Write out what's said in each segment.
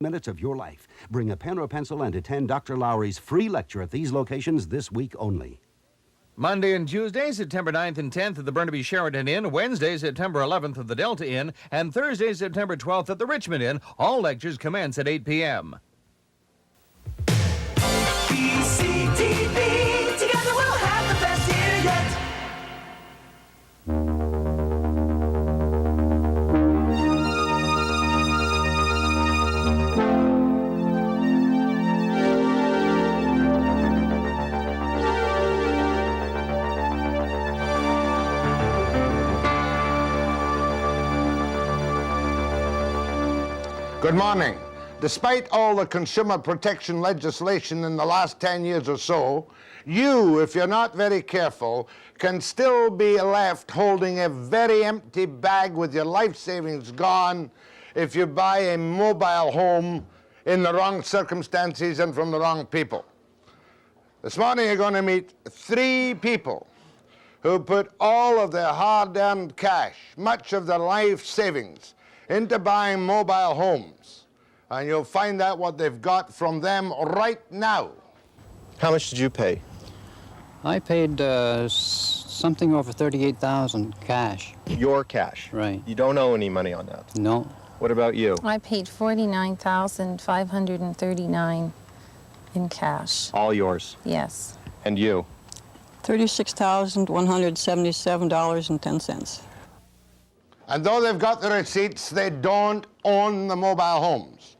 minutes of your life. Bring a pen or pencil and attend Dr. Lowry's free lecture at these locations this week only. Monday and Tuesday, September 9th and 10th at the Burnaby Sheraton Inn, Wednesday, September 11th at the Delta Inn, and Thursday, September 12th at the Richmond Inn. All lectures commence at 8 p.m. BCTV, together we'll have the best year yet. Good morning. Despite all the consumer protection legislation in the last 10 years or so, you, if you're not very careful, can still be left holding a very empty bag with your life savings gone if you buy a mobile home in the wrong circumstances and from the wrong people. This morning you're going to meet 3 people who put all of their hard-earned cash, much of their life savings, into buying mobile homes, and you'll find out what they've got from them right now. How much did you pay? I paid something over $38,000 cash. Your cash? Right. You don't owe any money on that? No. What about you? I paid $49,539 in cash. All yours? Yes. And you? $36,177.10. And though they've got the receipts, they don't own the mobile homes.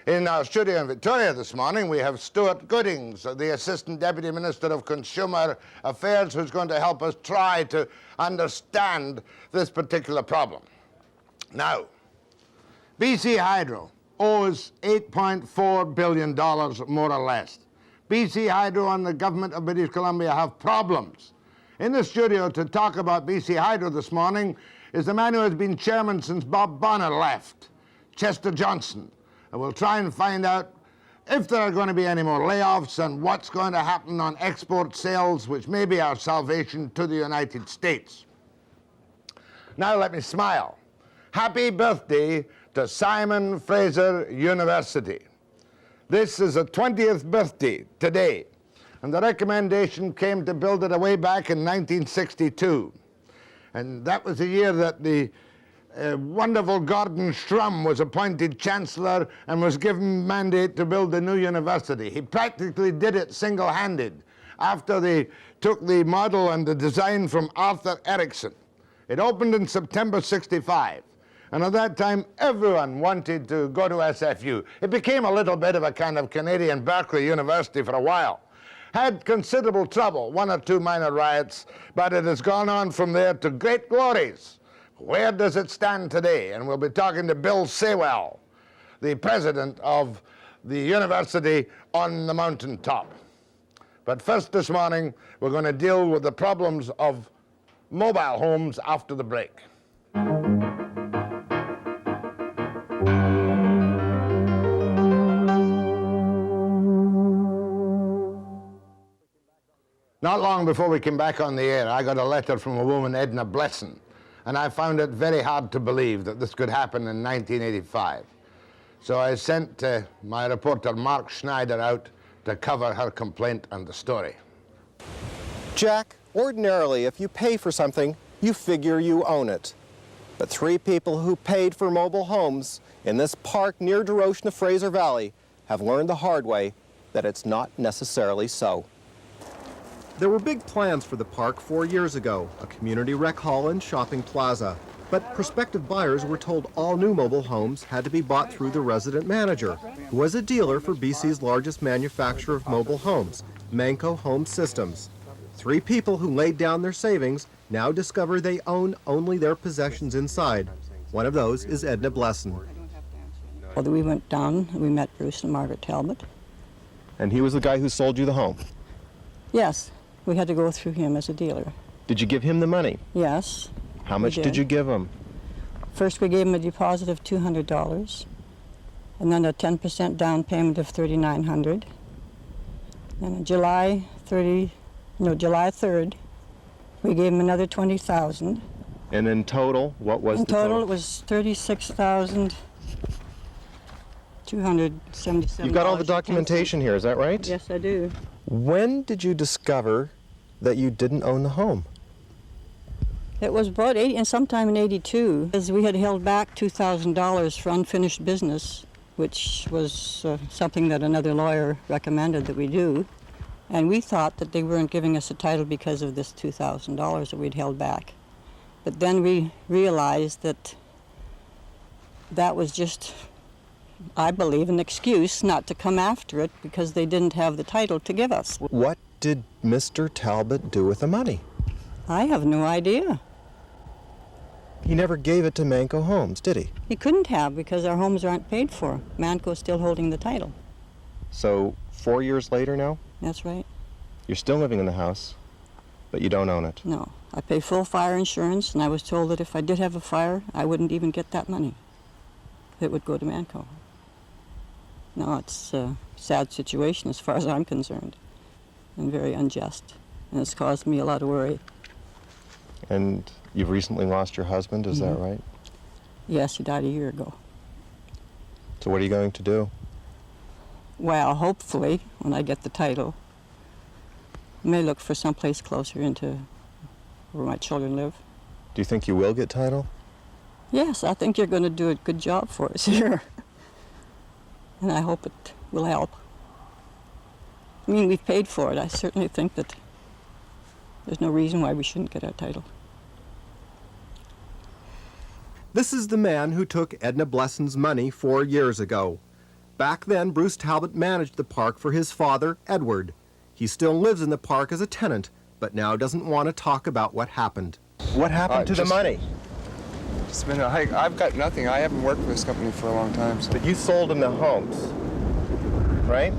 In our studio in Victoria this morning, we have Stewart Goodings, the Assistant Deputy Minister of Consumer Affairs, who's going to help us try to understand this particular problem. Now, BC Hydro owes $8.4 billion, more or less. BC Hydro and the government of British Columbia have problems. In the studio to talk about BC Hydro this morning is the man who has been chairman since Bob Bonner left, Chester Johnson. And we'll try and find out if there are going to be any more layoffs and what's going to happen on export sales, which may be our salvation to the United States. Now let me smile. Happy birthday to Simon Fraser University. This is a 20th birthday today, and the recommendation came to build it way back in 1962. And that was the year that the wonderful Gordon Shrum was appointed Chancellor and was given mandate to build the new university. He practically did it single-handed after they took the model and the design from Arthur Erickson. It opened in September '65. And at that time, everyone wanted to go to SFU. It became a little bit of a kind of Canadian Berkeley University for a while. Had considerable trouble, 1 or 2 minor riots, but it has gone on from there to great glories. Where does it stand today? And we'll be talking to Bill Saywell, the president of the university on the mountaintop. But first this morning, we're going to deal with the problems of mobile homes after the break. Not long before we came back on the air, I got a letter from a woman, Edna Blesson, and I found it very hard to believe that this could happen in 1985. So I sent my reporter, Mark Schneider, out to cover her complaint and the story. Jack, ordinarily, if you pay for something, you figure you own it. But 3 people who paid for mobile homes in this park near Deroche in the Fraser Valley have learned the hard way that it's not necessarily so. There were big plans for the park 4 years ago, a community rec hall and shopping plaza. But prospective buyers were told all new mobile homes had to be bought through the resident manager, who was a dealer for BC's largest manufacturer of mobile homes, Manco Home Systems. 3 people who laid down their savings now discover they own only their possessions inside. One of those is Edna Blesson. Well, we went down, we met Bruce and Margaret Talbot. And he was the guy who sold you the home? Yes, we had to go through him as a dealer. Did you give him the money? Yes. How much did you give him? First we gave him a deposit of $200, and then a 10% down payment of $3,900. And on July 3rd, we gave him another $20,000. And in total, what was the total? In total, it was $36,000. $277. You've got all the documentation here, is that right? Yes, I do. When did you discover that you didn't own the home? It was about sometime in '82, as we had held back $2,000 for unfinished business, which was something that another lawyer recommended that we do. And we thought that they weren't giving us a title because of this $2,000 that we'd held back. But then we realized that that was just, I believe, an excuse not to come after it because they didn't have the title to give us. What did Mr. Talbot do with the money? I have no idea. He never gave it to Manco Homes, did he? He couldn't have because our homes aren't paid for. Manco's still holding the title. So 4 years later now, That's right. you're still living in the house, but you don't own it. No. I pay full fire insurance, and I was told that if I did have a fire, I wouldn't even get that money. It would go to Manco. No, it's a sad situation as far as I'm concerned, and very unjust, and it's caused me a lot of worry. And you've recently lost your husband, is that right? Yes, he died a year ago. So what are you going to do? Well, hopefully, when I get the title, I may look for someplace closer into where my children live. Do you think you will get title? Yes, I think you're going to do a good job for us here. And I hope it will help. I mean, we've paid for it. I certainly think that there's no reason why we shouldn't get our title. This is the man who took Edna Blesson's money 4 years ago. Back then, Bruce Talbot managed the park for his father, Edward. He still lives in the park as a tenant, but now doesn't want to talk about what happened. What happened to the money? I've got nothing. I haven't worked for this company for a long time. So. But you sold him the homes, right?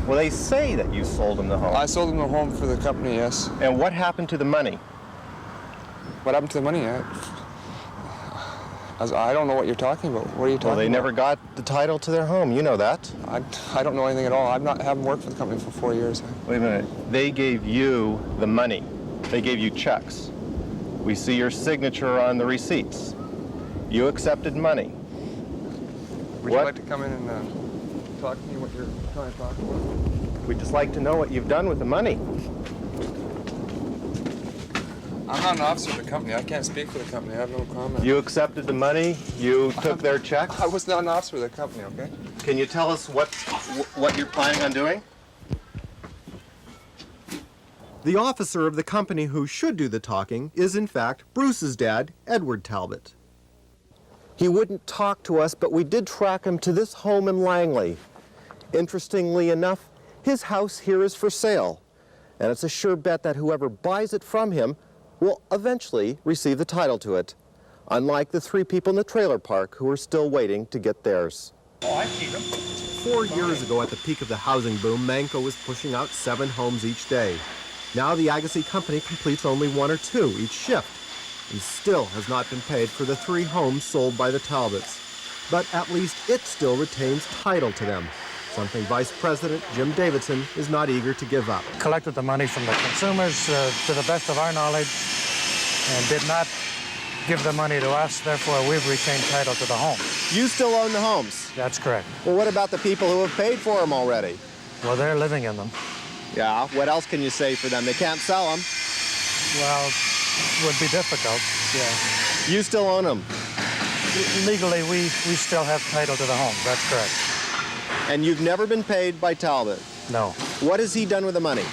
Well, they say that you sold him the home. I sold him the home for the company, yes. And what happened to the money? What happened to the money? I don't know what you're talking about. What are you talking about? Well, they never got the title to their home. You know that. I don't know anything at all. Haven't worked for the company for 4 years. Wait a minute. They gave you the money. They gave you checks. We see your signature on the receipts. You accepted money. Would you like to come in and talk to me what you're trying to talk about? We'd just like to know what you've done with the money. I'm not an officer of the company. I can't speak for the company. I have no comment. You accepted the money. You took their checks. I was not an officer of the company, okay? Can you tell us what you're planning on doing? The officer of the company who should do the talking is, in fact, Bruce's dad, Edward Talbot. He wouldn't talk to us, but we did track him to this home in Langley. Interestingly enough, his house here is for sale, and it's a sure bet that whoever buys it from him will eventually receive the title to it, unlike the 3 people in the trailer park who are still waiting to get theirs. Oh, I see them. 4 years ago, at the peak of the housing boom, Manco was pushing out 7 homes each day. Now the Agassiz Company completes only 1 or 2 each shift, and still has not been paid for the 3 homes sold by the Talbots. But at least it still retains title to them, something Vice President Jim Davidson is not eager to give up. Collected the money from the consumers to the best of our knowledge and did not give the money to us. Therefore, we've retained title to the home. You still own the homes? That's correct. Well, what about the people who have paid for them already? Well, they're living in them. Yeah, what else can you say for them? They can't sell them. Well, it would be difficult, yeah. You still own them? Legally, we still have title to the home. That's correct. And you've never been paid by Talbot? No. What has he done with the money?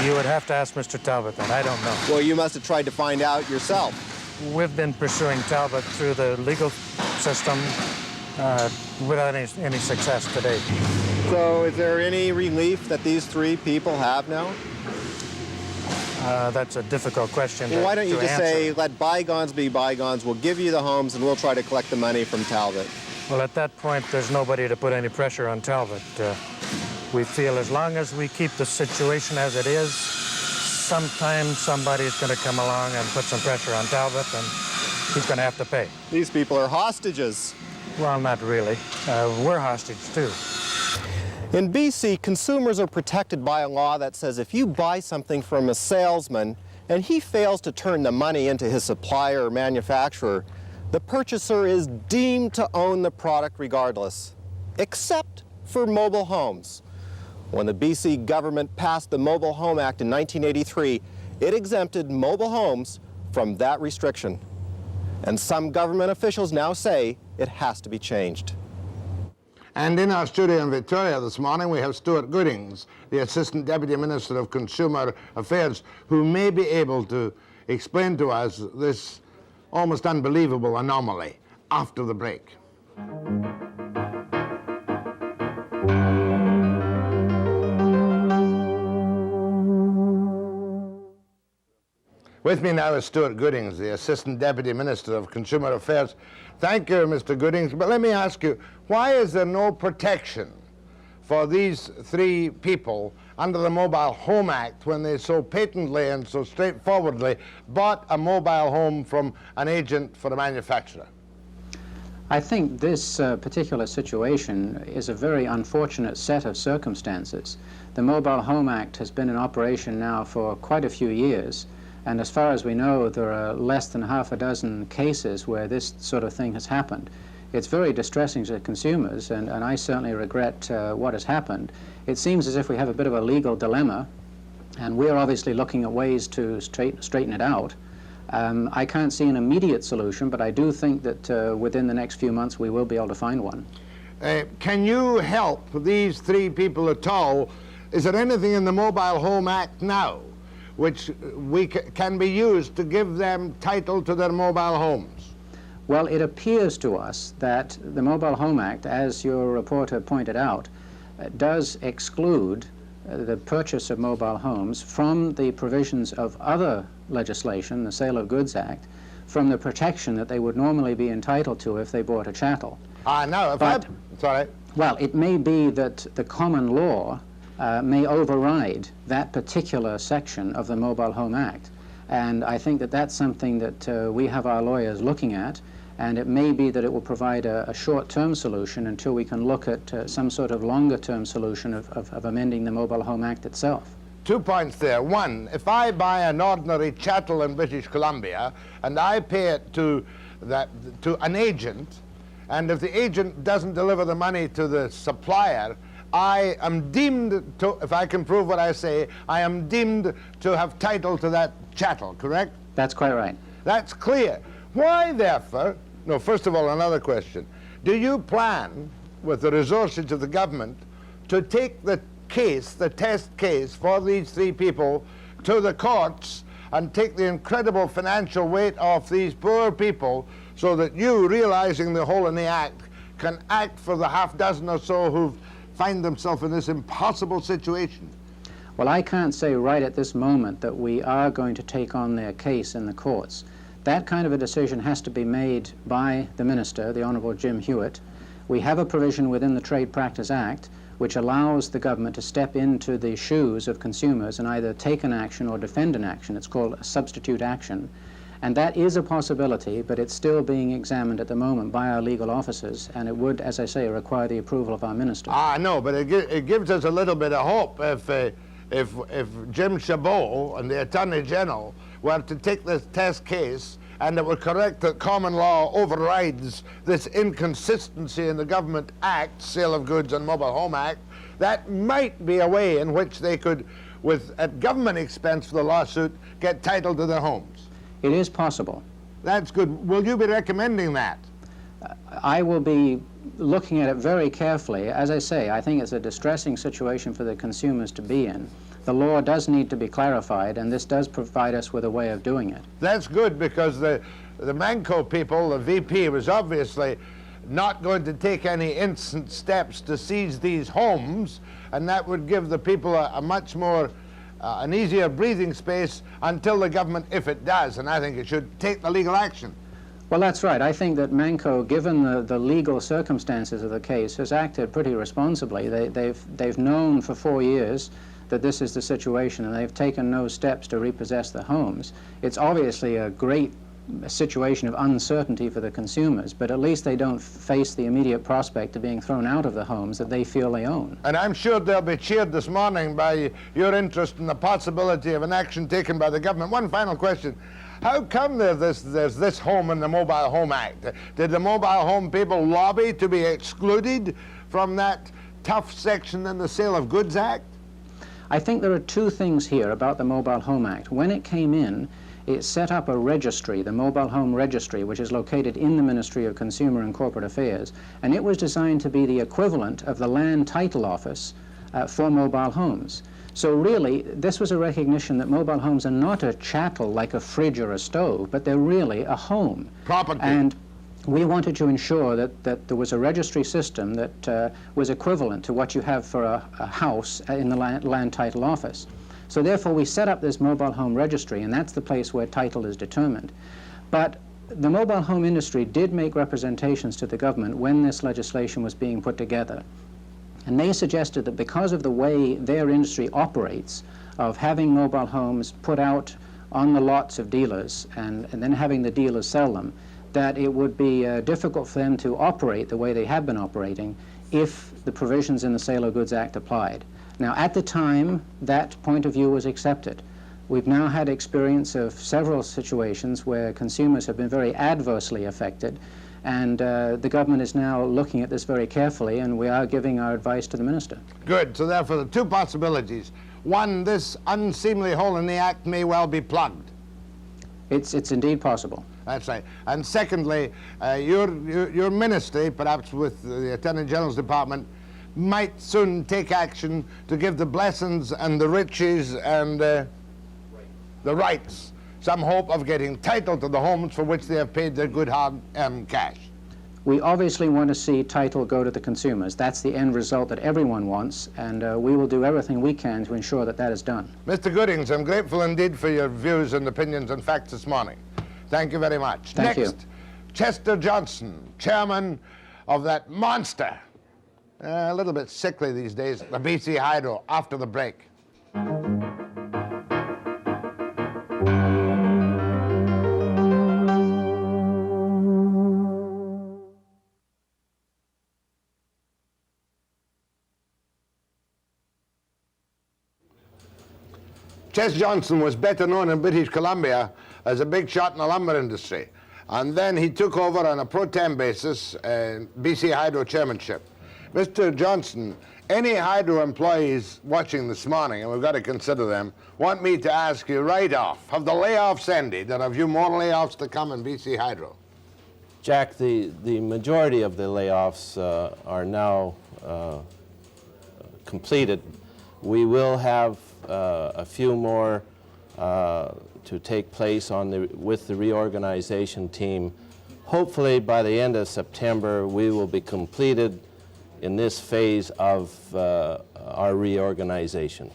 You would have to ask Mr. Talbot then. I don't know. Well, you must have tried to find out yourself. We've been pursuing Talbot through the legal system without any success to date. So is there any relief that these 3 people have now? That's a difficult question Well, why don't you to just answer. say, let bygones be bygones, we'll give you the homes and we'll try to collect the money from Talbot. Well, at that point, there's nobody to put any pressure on Talbot. We feel as long as we keep the situation as it is, sometime somebody's going to come along and put some pressure on Talbot, and he's going to have to pay. These people are hostages. Well, not really. We're hostage, too. In BC, consumers are protected by a law that says if you buy something from a salesman and he fails to turn the money into his supplier or manufacturer, The purchaser is deemed to own the product regardless, except for mobile homes. When the BC government passed the Mobile Home Act in 1983, it exempted mobile homes from that restriction. And some government officials now say it has to be changed. And in our studio in Victoria this morning, we have Stewart Goodings, the Assistant Deputy Minister of Consumer Affairs, who may be able to explain to us this almost unbelievable anomaly after the break. With me now is Stewart Goodings, the Assistant Deputy Minister of Consumer Affairs. Thank you, Mr. Goodings. But let me ask you, why is there no protection for these three people under the Mobile Home Act when they so patently and so straightforwardly bought a mobile home from an agent for a manufacturer? I think this particular situation is a very unfortunate set of circumstances. The Mobile Home Act has been in operation now for quite a few years. And as far as we know, there are less than half a dozen cases where this sort of thing has happened. It's very distressing to consumers, and I certainly regret what has happened. It seems as if we have a bit of a legal dilemma, and we're obviously looking at ways to straighten it out. I can't see an immediate solution, but I do think that within the next few months we will be able to find one. Can you help these three people at all? Is there anything in the Mobile Home Act now which can be used to give them title to their mobile homes? Well, it appears to us that the Mobile Home Act, as your reporter pointed out, does exclude the purchase of mobile homes from the provisions of other legislation, the Sale of Goods Act, from the protection that they would normally be entitled to if they bought a chattel. No, sorry. Well, it may be that the common law may override that particular section of the Mobile Home Act. And I think that that's something that we have our lawyers looking at, and it may be that it will provide a short-term solution until we can look at some sort of longer-term solution of amending the Mobile Home Act itself. 2 points there. One, if I buy an ordinary chattel in British Columbia and I pay it to an agent, and if the agent doesn't deliver the money to the supplier, I am deemed to, if I can prove what I say, I am deemed to have title to that chattel, correct? That's quite right. That's clear. Why, therefore, no, first of all, another question. Do you plan, with the resources of the government, to take the case, the test case for these three people to the courts and take the incredible financial weight off these poor people so that you, realizing the hole in the act, can act for the half dozen or so who find themselves in this impossible situation? Well, I can't say right at this moment that we are going to take on their case in the courts. That kind of a decision has to be made by the Minister, the Honourable Jim Hewitt. We have a provision within the Trade Practice Act which allows the government to step into the shoes of consumers and either take an action or defend an action. It's called a substitute action. And that is a possibility, but it's still being examined at the moment by our legal officers, and it would, as I say, require the approval of our minister. No, but it gives us a little bit of hope if Jim Chabot and the Attorney General were to take this test case and it would correct that common law overrides this inconsistency in the Government Act, Sale of Goods and Mobile Home Act, that might be a way in which they could, at government expense for the lawsuit, get title to their homes. It is possible. That's good. Will you be recommending that? I will be looking at it very carefully. As I say, I think it's a distressing situation for the consumers to be in. The law does need to be clarified, and this does provide us with a way of doing it. That's good, because the Manco people, the VP, was obviously not going to take any instant steps to seize these homes, and that would give the people a much more an easier breathing space until the government, if it does, and I think it should, take the legal action. Well, that's right. I think that Manco, given the legal circumstances of the case, has acted pretty responsibly. They've known for 4 years that this is the situation, and they've taken no steps to repossess the homes. It's obviously a great situation of uncertainty for the consumers, but at least they don't face the immediate prospect of being thrown out of the homes that they feel they own. And I'm sure they'll be cheered this morning by your interest in the possibility of an action taken by the government. One final question. How come there's this home in the Mobile Home Act? Did the mobile home people lobby to be excluded from that tough section in the Sale of Goods Act? I think there are two things here about the Mobile Home Act. When it came in, it set up a registry, the Mobile Home Registry, which is located in the Ministry of Consumer and Corporate Affairs, and it was designed to be the equivalent of the Land Title Office for mobile homes. So really, this was a recognition that mobile homes are not a chattel like a fridge or a stove, but they're really a home. Property. And we wanted to ensure that there was a registry system that was equivalent to what you have for a house in the land title office. So therefore, we set up this mobile home registry, and that's the place where title is determined. But the mobile home industry did make representations to the government when this legislation was being put together. And they suggested that because of the way their industry operates, of having mobile homes put out on the lots of dealers and then having the dealers sell them, that it would be difficult for them to operate the way they have been operating if the provisions in the Sale of Goods Act applied. Now, at the time, that point of view was accepted. We've now had experience of several situations where consumers have been very adversely affected, and the government is now looking at this very carefully, and we are giving our advice to the minister. Good. So therefore, the two possibilities. One, this unseemly hole in the Act may well be plugged. It's indeed possible. That's right. And secondly, your ministry, perhaps with the Attorney General's Department, might soon take action to give the blessings and the riches and the rights some hope of getting title to the homes for which they have paid their good hard-earned cash. We obviously want to see title go to the consumers. That's the end result that everyone wants, and we will do everything we can to ensure that that is done. Mr. Goodings, I'm grateful indeed for your views and opinions and facts this morning. Thank you very much. Thank you. Chester Johnson, chairman of that monster, a little bit sickly these days, the BC Hydro, after the break. Ches Johnson was better known in British Columbia as a big shot in the lumber industry. And then he took over on a pro tem basis BC Hydro chairmanship. Mr. Johnson, any hydro employees watching this morning, and we've got to consider them, want me to ask you right off, have the layoffs ended, and have you more layoffs to come in BC Hydro? Jack, the majority of the layoffs are now completed. We will have a few more to take place with the reorganization team. Hopefully by the end of September we will be completed in this phase of our reorganization.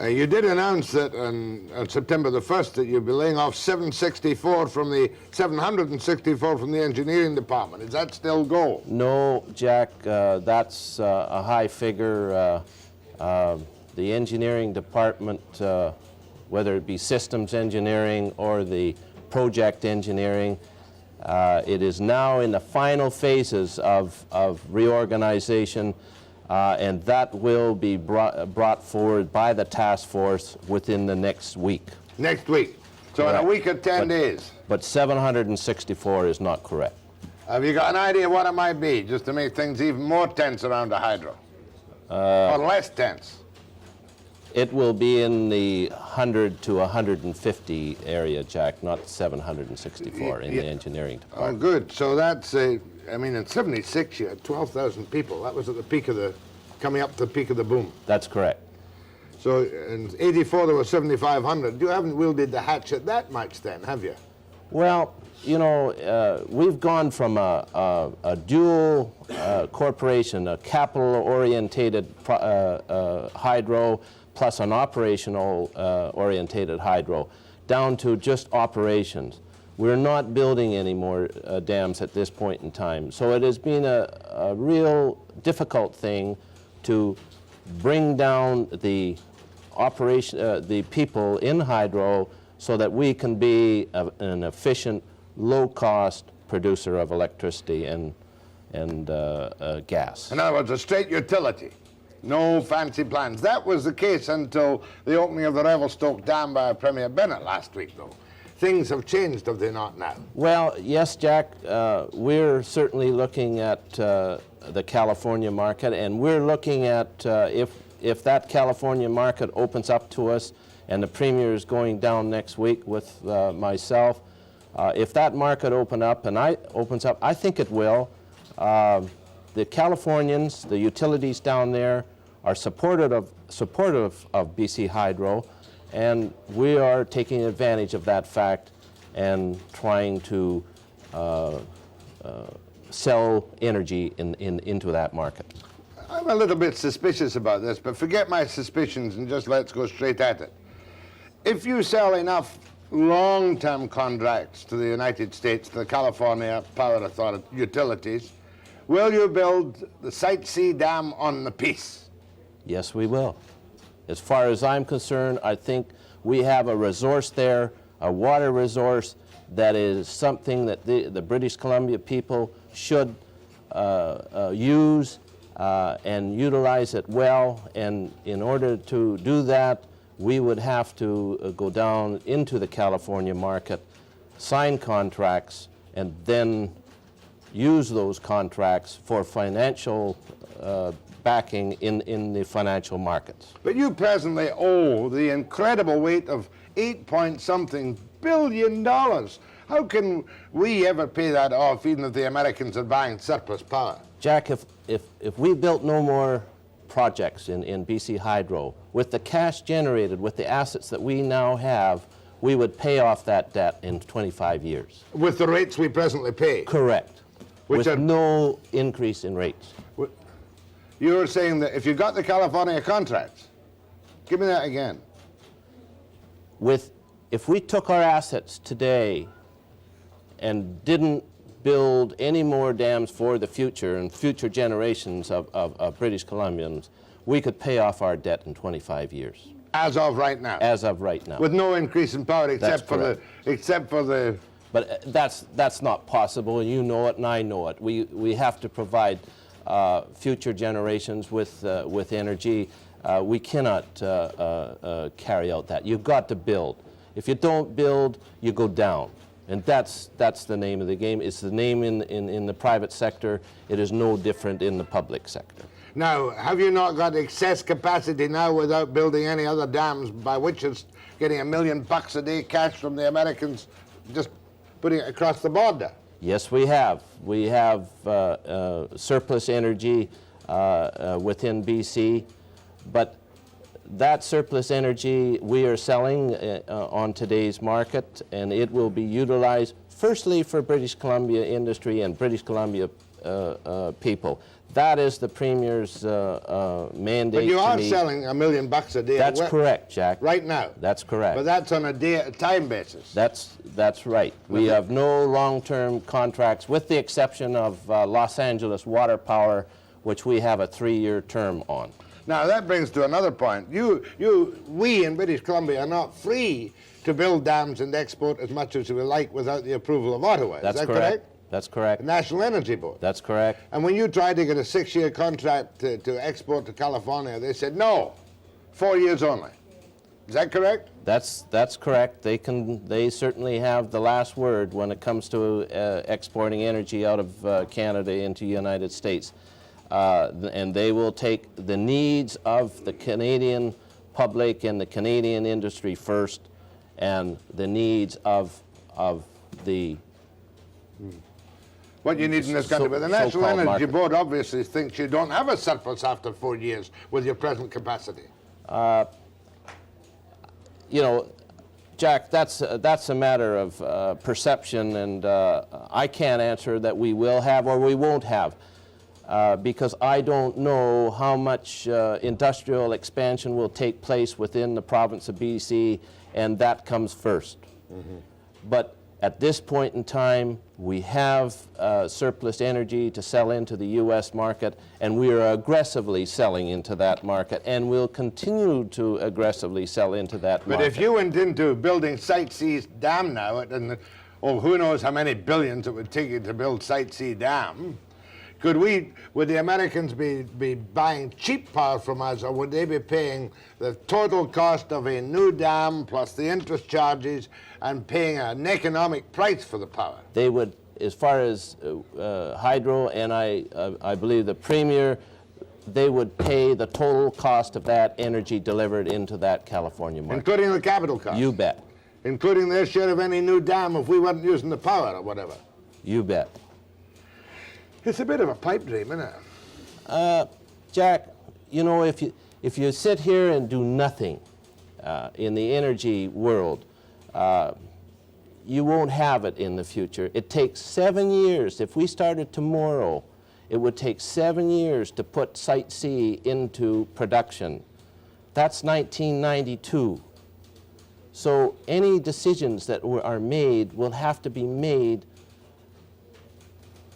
You did announce that on September the 1st that you'll be laying off 764 from the 764 from the engineering department. Is that still goal? No, Jack, that's a high figure. The engineering department, whether it be systems engineering or the project engineering, it is now in the final phases of reorganization, and that will be brought forward by the task force within the next week. Next week. So Correct. in a week or 10 days. But 764 is not correct. Have you got an idea what it might be, just to make things even more tense around the hydro? Or less tense? It will be in the 100 to 150 area, Jack, not 764 in the engineering department. Oh, good. So that's, I mean, in 76 you had 12,000 people. That was at the peak of coming up to the peak of the boom. That's correct. So in 84 there were 7,500. You haven't wielded the hatchet that much then, have you? Well, you know, we've gone from a dual corporation, a capital-orientated hydro, plus an operational orientated hydro, down to just operations. We're not building any more dams at this point in time. So it has been a real difficult thing to bring down the the people in hydro so that we can be an efficient, low-cost producer of electricity and gas. In other words, a straight utility. No fancy plans. That was the case until the opening of the Revelstoke Dam by Premier Bennett last week, though. things have changed, have they not now? Well, yes, Jack, we're certainly looking at the California market, and we're looking at if that California market opens up to us, and the Premier is going down next week with myself, if that market opens up, I think it will. The Californians, the utilities down there, are supportive of BC Hydro, and we are taking advantage of that fact and trying to sell energy into that market. I'm a little bit suspicious about this, but forget my suspicions and just let's go straight at it. If you sell enough long-term contracts to the United States, to the California Power Authority utilities, will you build the Site C dam on the Peace? Yes, we will. As far as I'm concerned, I think we have a resource there, a water resource, that is something that the British Columbia people should use and utilize it well. And in order to do that, we would have to go down into the California market, sign contracts, and then use those contracts for financial backing in the financial markets. But you presently owe the incredible weight of $8-point-something billion. How can we ever pay that off, even if the Americans are buying surplus power? Jack, if we built no more projects in BC Hydro, with the cash generated, with the assets that we now have, we would pay off that debt in 25 years. With the rates we presently pay? Correct. With no increase in rates. You're saying that if you got the California contracts, give me that again. If we took our assets today and didn't build any more dams for the future and future generations of British Columbians, we could pay off our debt in 25 years. As of right now? As of right now. With no increase in power except for the... But that's not possible, and you know it and I know it. We have to provide future generations with energy. We cannot carry out that. You've got to build. If you don't build, you go down. And that's the name of the game. It's the name in the private sector. It is no different in the public sector. Now, have you not got excess capacity now without building any other dams, by which it's getting $1 million a day cash from the Americans, just putting it across the border? Yes, we have. We have surplus energy within BC, but that surplus energy we are selling on today's market, and it will be utilized firstly for British Columbia industry and British Columbia people. That is the Premier's mandate. But you are selling $1 million a day. That's correct, Jack. Right now. That's correct. But that's on a day-at-a-time basis. That's right. We have no long-term contracts, with the exception of Los Angeles Water Power, which we have a 3-year term on. Now that brings to another point. We in British Columbia are not free to build dams and export as much as we like without the approval of Ottawa. That's Is that correct? That's correct. The National Energy Board. That's correct. And when you tried to get a 6-year contract to export to California, they said no, 4 years only. Is that correct? That's correct. They certainly have the last word when it comes to exporting energy out of Canada into the United States. And they will take the needs of the Canadian public and the Canadian industry first, and the needs of the... What you need in this country. But the National Energy Board obviously thinks you don't have a surplus after 4 years with your present capacity. You know, Jack, that's a matter of perception, and I can't answer that we will have or we won't have. Because I don't know how much industrial expansion will take place within the province of BC, and that comes first. Mm-hmm. But at this point in time, we have surplus energy to sell into the U.S. market, and we are aggressively selling into that market, and we'll continue to aggressively sell into that market. But if you went into building Site C dam now, and who knows how many billions it would take you to build Site C dam, Would the Americans be buying cheap power from us, or would they be paying the total cost of a new dam plus the interest charges and paying an economic price for the power? They would, as far as hydro, and I believe the Premier, they would pay the total cost of that energy delivered into that California market. Including the capital cost? You bet. Including their share of any new dam if we weren't using the power or whatever? You bet. It's a bit of a pipe dream, isn't it? Jack, you know, if you sit here and do nothing in the energy world, you won't have it in the future. It takes 7 years. If we started tomorrow, it would take 7 years to put Site C into production. That's 1992. So any decisions that are made will have to be made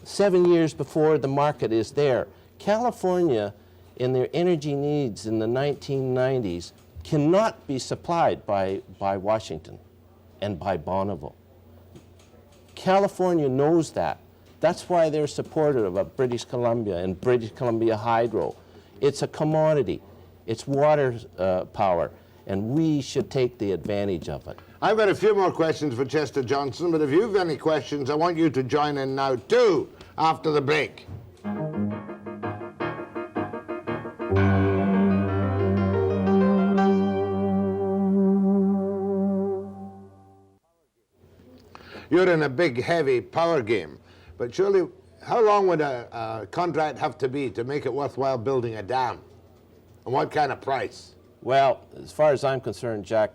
7 years before the market is there. California, in their energy needs in the 1990s, cannot be supplied by Washington and by Bonneville. California knows that. That's why they're supportive of British Columbia and British Columbia Hydro. It's a commodity. It's water power, and we should take the advantage of it. I've got a few more questions for Chester Johnson, but if you've any questions, I want you to join in now too, after the break. You're in a big, heavy power game, but surely, how long would a contract have to be to make it worthwhile building a dam? And what kind of price? Well, as far as I'm concerned, Jack,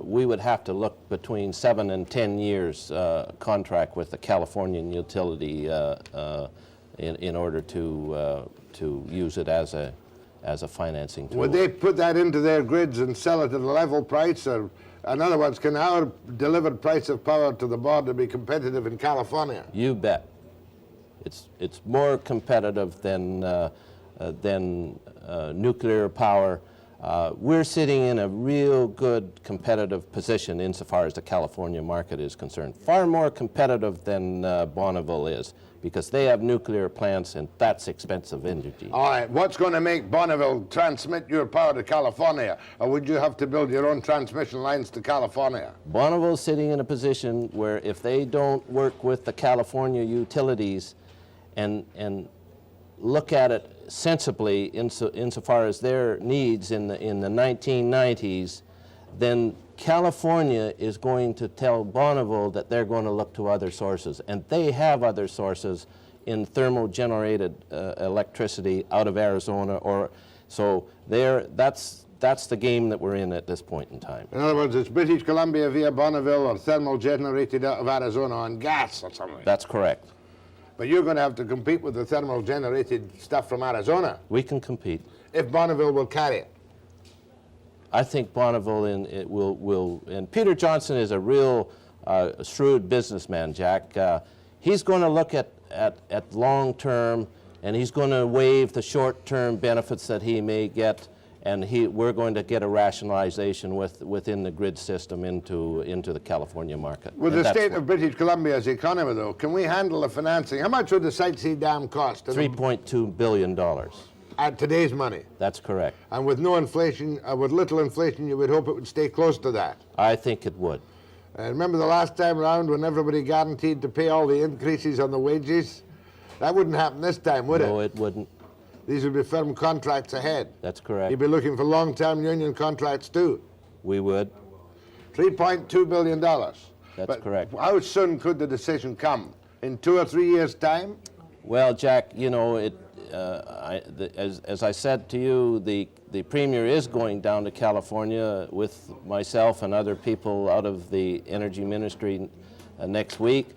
we would have to look between 7 and 10 years contract with the Californian utility in order to use it as a financing tool. Would they put that into their grids and sell it at a level price? Or, in other words, can our delivered price of power to the border be competitive in California? You bet. It's more competitive than nuclear power. We're sitting in a real good competitive position insofar as the California market is concerned. Far more competitive than Bonneville is, because they have nuclear plants and that's expensive energy. All right, what's going to make Bonneville transmit your power to California? Or would you have to build your own transmission lines to California? Bonneville's sitting in a position where if they don't work with the California utilities and look at it sensibly insofar as their needs in the 1990s, then California is going to tell Bonneville that they're going to look to other sources, and they have other sources in thermal-generated electricity out of Arizona, or so that's the game that we're in at this point in time. In other words, it's British Columbia via Bonneville or thermal-generated out of Arizona on gas or something. That's correct. But you're going to have to compete with the thermal-generated stuff from Arizona. We can compete. If Bonneville will carry it. I think Bonneville will, and Peter Johnson is a real shrewd businessman, Jack. He's going to look at long-term, and he's going to waive the short-term benefits that he may get, and we're going to get a rationalization within the grid system into the California market. With the state of British Columbia's economy, though, can we handle the financing? How much would the Site C dam cost? $3.2 billion. At today's money? That's correct. And with no inflation, with little inflation, you would hope it would stay close to that? I think it would. Remember the last time around when everybody guaranteed to pay all the increases on the wages? That wouldn't happen this time, would it? No, it wouldn't. These would be firm contracts ahead. That's correct. You'd be looking for long-term union contracts too. We would. $3.2 billion. That's correct. How soon could the decision come? In 2 or 3 years' time? Well, Jack, you know, as I said to you, the Premier is going down to California with myself and other people out of the Energy Ministry next week.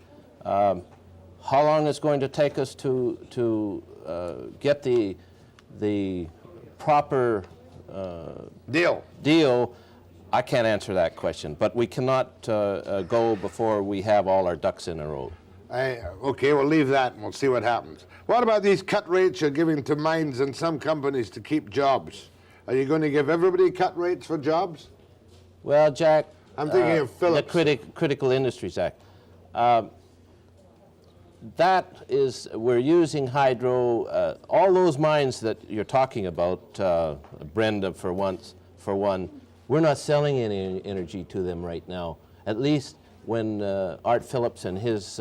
How long it's going to take us to get the proper deal, I can't answer that question. But we cannot go before we have all our ducks in a row. Okay, we'll leave that and we'll see what happens. What about these cut rates you're giving to mines and some companies to keep jobs? Are you going to give everybody cut rates for jobs? Well, Jack, I'm thinking of Phillips. The critical industries act. that is, we're using hydro, all those mines that you're talking about, Brenda for one, we're not selling any energy to them right now. At least when Art Phillips and his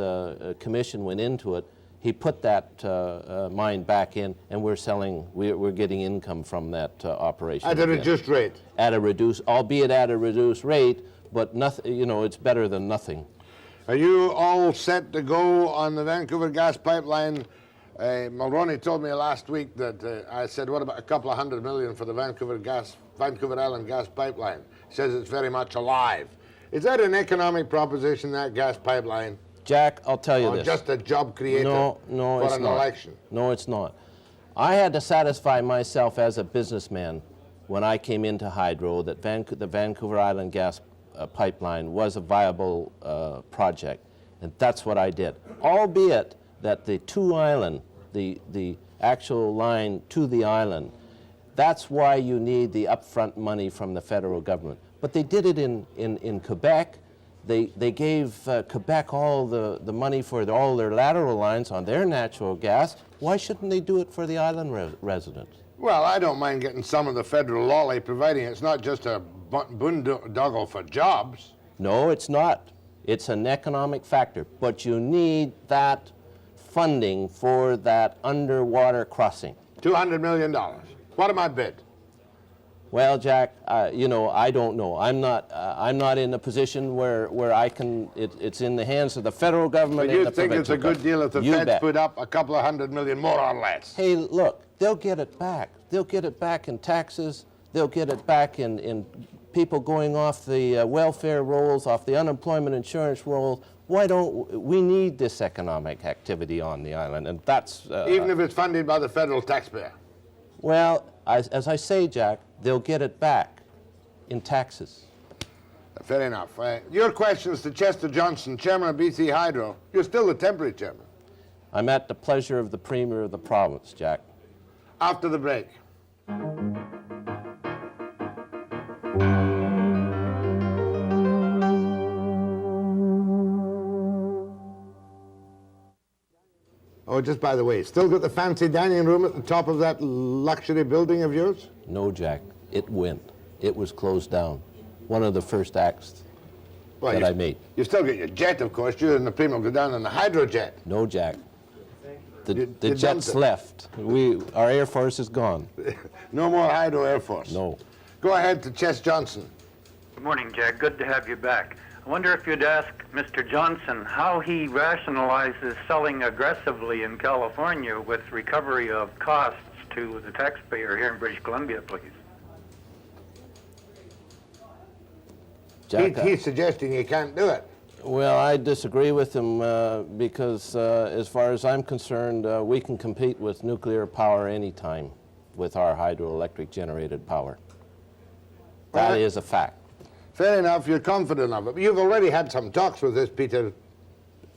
commission went into it, he put that mine back in, and we're getting income from that operation. At a reduced rate? At a reduced, albeit at a reduced rate, but nothing, you know, it's better than nothing. Are you all set to go on the Vancouver gas pipeline? Mulroney told me last week that I said, what about a couple of $100 million for the Vancouver Island gas pipeline? He says it's very much alive. Is that an economic proposition, that gas pipeline? Jack, I'll tell you or this. Just a job creator for an election? No, it's not. I had to satisfy myself as a businessman when I came into hydro that the Vancouver Island gas pipeline was a viable project, and that's what I did. Albeit that the to-island, the actual line to the island, that's why you need the upfront money from the federal government. But they did it in Quebec. They gave Quebec all the money for all their lateral lines on their natural gas. Why shouldn't they do it for the island residents? Well, I don't mind getting some of the federal lolly, providing it's not just a boondoggle for jobs. No, it's not. It's an economic factor. But you need that funding for that underwater crossing. $200 million. What am I bid? Well, Jack, you know, I don't know. I'm not in a position where I can. It's in the hands of the federal government. But you think it's a good deal if the feds put up a couple of $100 million, more or less? Hey, look, they'll get it back. They'll get it back in taxes. They'll get it back in people going off the welfare rolls, off the unemployment insurance rolls. Why don't we need this economic activity on the island? And that's even if it's funded by the federal taxpayer. Well, as I say, Jack, they'll get it back in taxes. Fair enough. Your questions to Chester Johnson, chairman of BC Hydro. You're still the temporary chairman. I'm at the pleasure of the Premier of the province, Jack. After the break. Oh, just by the way, still got the fancy dining room at the top of that luxury building of yours? No, Jack. It went. It was closed down. One of the first acts that I made. You still get your jet, of course. You and the Premier go down on the hydrojet. No, Jack. The jet's left. Our Air Force is gone. No more Hydro Air Force? No. Go ahead to Chess Johnson. Good morning, Jack. Good to have you back. I wonder if you'd ask Mr. Johnson how he rationalizes selling aggressively in California with recovery of costs to the taxpayer here in British Columbia, please. Jack, He's suggesting you can't do it. Well, I disagree with him because as far as I'm concerned, we can compete with nuclear power anytime with our hydroelectric generated power. That is a fact. Fair enough, you're confident of it. But you've already had some talks with this, Peter.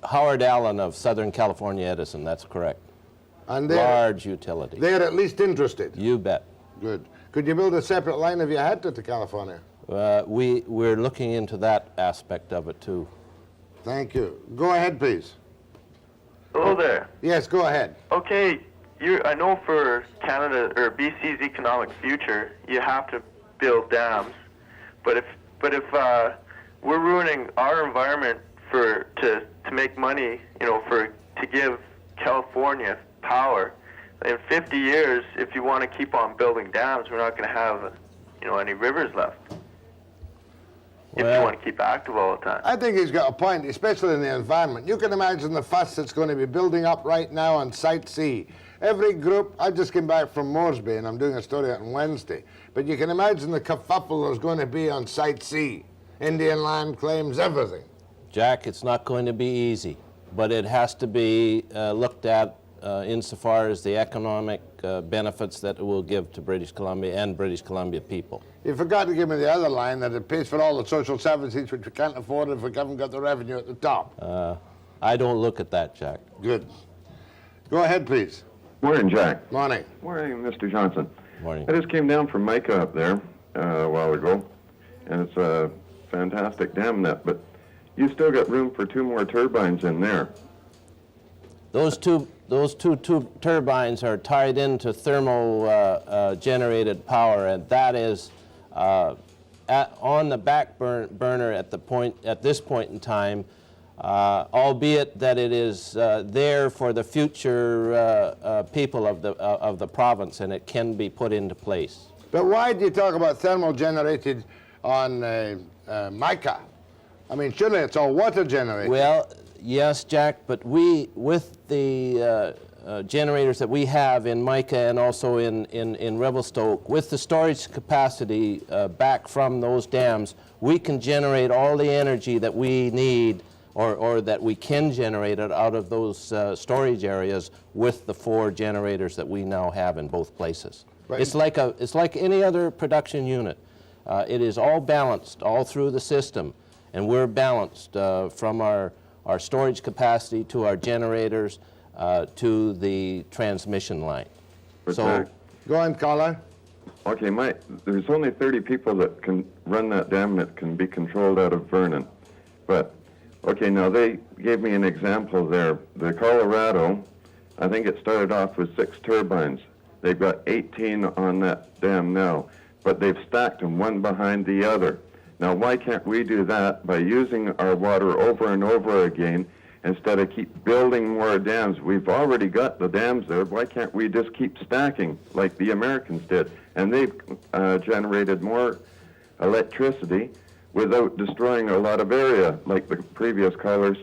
Howard Allen of Southern California Edison, that's correct. And large utility. They're at least interested? You bet. Good. Could you build a separate line if you had to California? We're looking into that aspect of it, too. Thank you. Go ahead, please. Hello there. Yes, go ahead. Okay, I know for Canada or BC's economic future, you have to build dams, but if we're ruining our environment to make money, you know, to give California power, in 50 years, if you want to keep on building dams, we're not going to have, you know, any rivers left. If you want to keep active all the time. I think he's got a point, especially in the environment. You can imagine the fuss that's going to be building up right now on Site C. Every group, I just came back from Moresby and I'm doing a story on Wednesday, but you can imagine the kerfuffle there's going to be on Site C. Indian land claims, everything. Jack, it's not going to be easy, but it has to be looked at insofar as the economic benefits that it will give to British Columbia and British Columbia people. You forgot to give me the other line, that it pays for all the social services which we can't afford if we haven't got the revenue at the top. I don't look at that, Jack. Good. Go ahead, please. Morning, Jack. Morning. Morning, Mr. Johnson. Morning. I just came down from Micah up there a while ago, and it's a fantastic dam net, but you still got room for 2 more turbines in there. Those two turbines are tied into thermo generated power, and that is on the back burner at this point in time, albeit that it is there for the future people of the province, and it can be put into place. But why do you talk about thermal generated on mica? I mean, surely it's all water generated. Well, yes, Jack, but with the generators that we have in mica and also in Revelstoke, with the storage capacity back from those dams, we can generate all the energy that we need or that we can generate it out of those storage areas with the 4 generators that we now have in both places. Right. It's like any other production unit. It is all balanced all through the system, and we're balanced from our storage capacity to our generators to the transmission line. So, go on, caller. Okay, there's only 30 people that can run that dam that can be controlled out of Vernon. But, okay, now they gave me an example there. The Colorado, I think it started off with 6 turbines. They've got 18 on that dam now, but they've stacked them one behind the other. Now, why can't we do that by using our water over and over again instead of keep building more dams? We've already got the dams there. Why can't we just keep stacking like the Americans did? And they've generated more electricity without destroying a lot of area, like the previous callers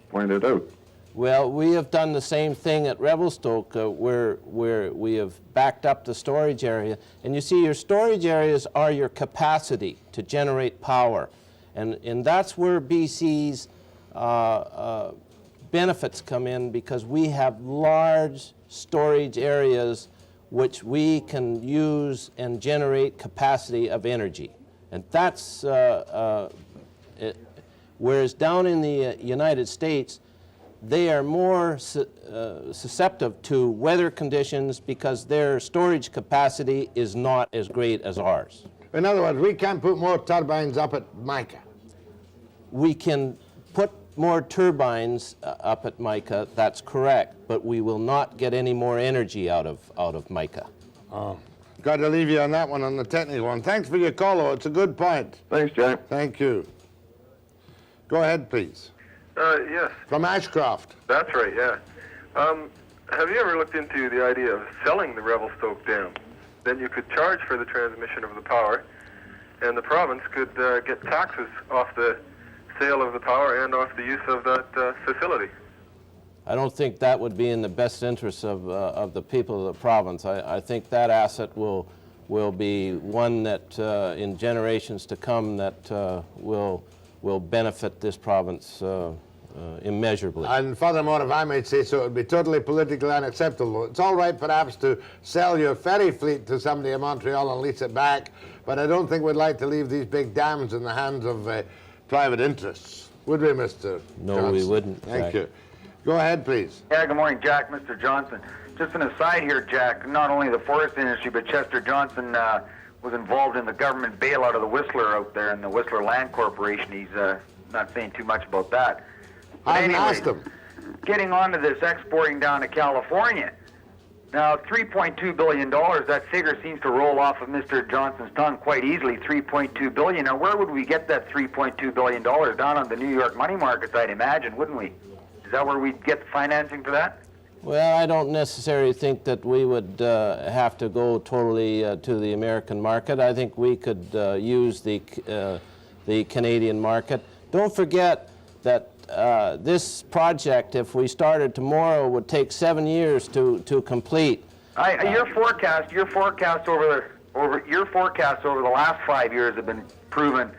pointed out. Well, we have done the same thing at Revelstoke, where we have backed up the storage area. And you see, your storage areas are your capacity to generate power. And that's where BC's benefits come in, because we have large storage areas which we can use and generate capacity of energy. And that's, whereas down in the United States, they are more susceptible to weather conditions because their storage capacity is not as great as ours. In other words, we can't put more turbines up at mica. We can put more turbines up at mica, that's correct, but we will not get any more energy out of mica. Oh, got to leave you on that one, on the technical one. Thanks for your call, though. It's a good point. Thanks, Jack. Thank you. Go ahead, please. Yes. From Ashcroft. That's right, yeah. Have you ever looked into the idea of selling the Revelstoke Dam? Then you could charge for the transmission of the power, and the province could get taxes off the sale of the power and off the use of that facility. I don't think that would be in the best interest of the people of the province. I think that asset will be one that in generations to come that will benefit this province immeasurably. And furthermore, if I might say so, it would be totally politically unacceptable. It's all right perhaps to sell your ferry fleet to somebody in Montreal and lease it back, but I don't think we'd like to leave these big dams in the hands of private interests. Would we, Mr. No, Johnson? we wouldn't. Thank you. Go ahead, please. Yeah, good morning, Jack, Mr. Johnson. Just an aside here, Jack, not only the forest industry, but Chester Johnson was involved in the government bailout of the Whistler out there in the Whistler Land Corporation. He's not saying too much about that. But I haven't anyway, asked him. Getting on to this exporting down to California. Now, $3.2 billion, that figure seems to roll off of Mr. Johnson's tongue quite easily, $3.2 billion. Now, where would we get that $3.2 billion? Down on the New York money markets, I'd imagine, wouldn't we? Is that where we'd get the financing for that? Well, I don't necessarily think that we would have to go totally to the American market. I think we could use the Canadian market. Don't forget that this project, if we started tomorrow, would take 7 years to complete. Your forecast over the last 5 years have been proven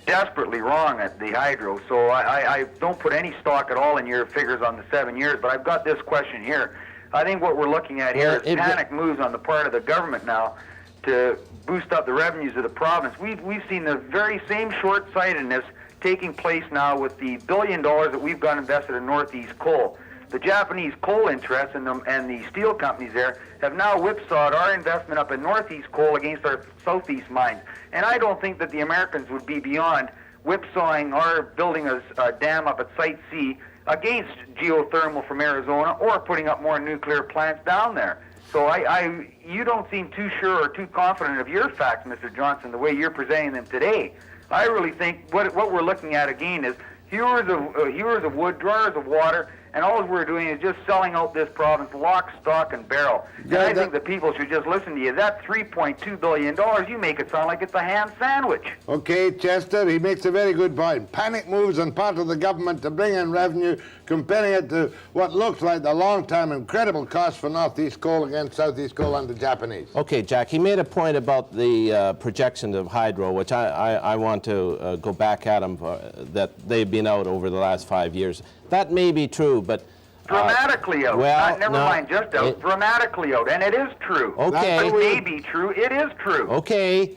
desperately wrong at the hydro. So I don't put any stock at all in your figures on the 7 years. But I've got this question here. I think what we're looking at here is panic moves on the part of the government now to boost up the revenues of the province. We've seen the very same short-sightedness taking place now with the $1 billion that we've got invested in Northeast Coal. The Japanese coal interests and the steel companies there have now whipsawed our investment up in Northeast Coal against our Southeast mines. And I don't think that the Americans would be beyond whipsawing our building a dam up at Site C against geothermal from Arizona or putting up more nuclear plants down there. So you don't seem too sure or too confident of your facts, Mr. Johnson, the way you're presenting them today. I really think what we're looking at again is hewers of wood, drawers of water, and all we're doing is just selling out this province lock, stock, and barrel. And I think the people should just listen to you. That $3.2 billion, you make it sound like it's a ham sandwich. Okay, Chester, he makes a very good point. Panic moves on part of the government to bring in revenue, comparing it to what looks like the long-term incredible cost for Northeast coal against Southeast coal under Japanese. Okay, Jack, he made a point about the projections of hydro, which I want to go back at him that they've been out over the last 5 years. That may be true, but... dramatically out. Well, never mind just out. Dramatically out. And it is true. Okay. It may be true. It is true. Okay.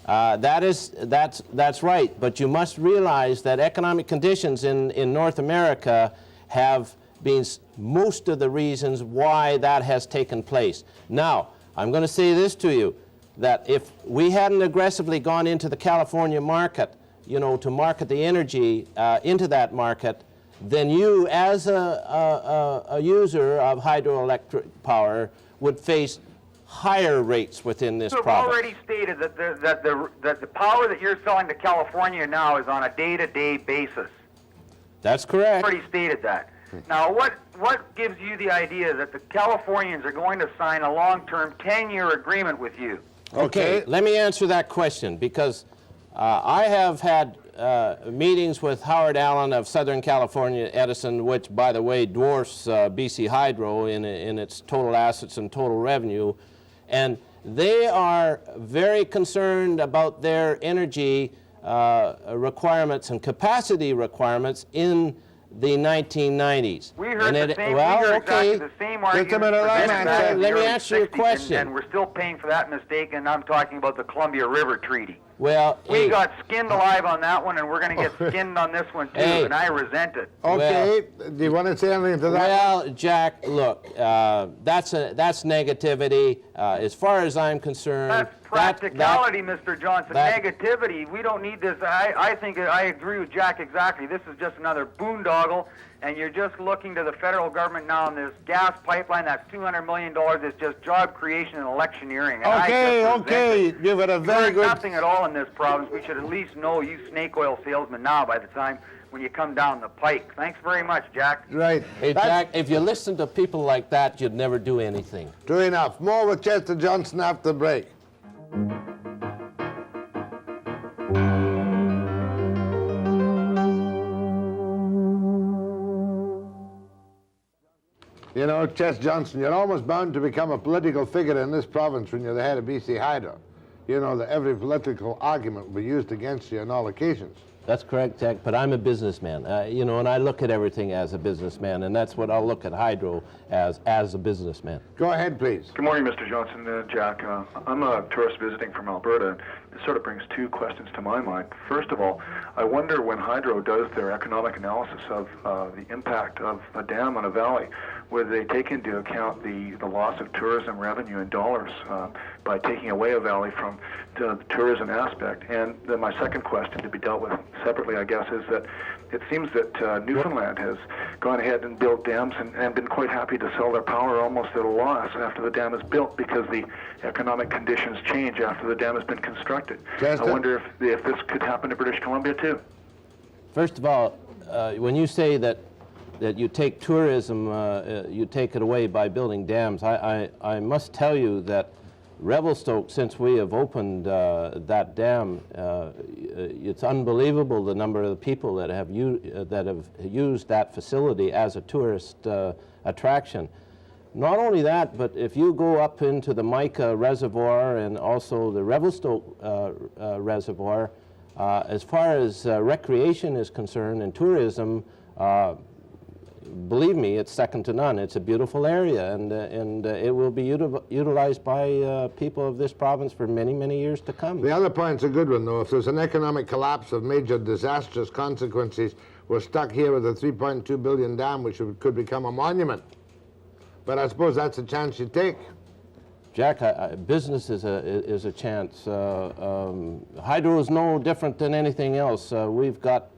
That's right. But you must realize that economic conditions in North America have been most of the reasons why that has taken place. Now, I'm going to say this to you, that if we hadn't aggressively gone into the California market, you know, to market the energy into that market, then you, as a user of hydroelectric power, would face higher rates within this province. You've already stated that the power that you're selling to California now is on a day-to-day basis. That's correct. You've already stated that. Now, what gives you the idea that the Californians are going to sign a long-term 10-year agreement with you? Okay, let me answer that question, because I have had meetings with Howard Allen of Southern California Edison, which, by the way, dwarfs BC Hydro in its total assets and total revenue, and they are very concerned about their energy requirements and capacity requirements in the 1990s. We heard exactly the same argument. Let me answer your question. And we're still paying for that mistake, and I'm talking about the Columbia River Treaty. Well, we got skinned alive on that one, and we're going to get skinned on this one, too, and I resent it. Okay, do you want to say anything to that? Well, Jack, look, that's negativity. As far as I'm concerned... That's practicality, Mr. Johnson. Negativity. We don't need this. I think I agree with Jack exactly. This is just another boondoggle, and you're just looking to the federal government now on this gas pipeline. That's $200 million. It's just job creation and electioneering. And okay. You've had a very good... nothing at all in this province. We should at least know you snake oil salesmen now by the time when you come down the pike. Thanks very much, Jack. Right. Hey, Jack, if you listen to people like that, you'd never do anything. True enough. More with Chester Johnson after the break. You know, Chester Johnson, you're almost bound to become a political figure in this province when you're the head of BC Hydro. You know that every political argument will be used against you on all occasions. That's correct, Jack, but I'm a businessman, you know, and I look at everything as a businessman, and that's what I'll look at hydro as a businessman. Go ahead, please. Good morning, Mr. Johnson. Jack, I'm a tourist visiting from Alberta, and this sort of brings two questions to my mind. First of all, I wonder when hydro does their economic analysis of the impact of a dam on a valley, whether they take into account the loss of tourism revenue in dollars by taking away a valley from the tourism aspect. And then my second question, to be dealt with separately, I guess, is that it seems that Newfoundland has gone ahead and built dams and been quite happy to sell their power almost at a loss after the dam is built because the economic conditions change after the dam has been constructed. Chester? I wonder if this could happen to British Columbia too. First of all, when you say that you take tourism, you take it away by building dams, I must tell you that Revelstoke, since we have opened that dam, it's unbelievable the number of the people that have used that facility as a tourist attraction. Not only that, but if you go up into the Mica Reservoir and also the Revelstoke Reservoir, as far as recreation is concerned and tourism, believe me, it's second to none. It's a beautiful area, and it will be utilized by people of this province for many, many years to come. The other point's a good one, though. If there's an economic collapse of major disastrous consequences, we're stuck here with a $3.2 billion dam, which could become a monument. But I suppose that's a chance you take. Jack, business is a chance. Hydro is no different than anything else. We've got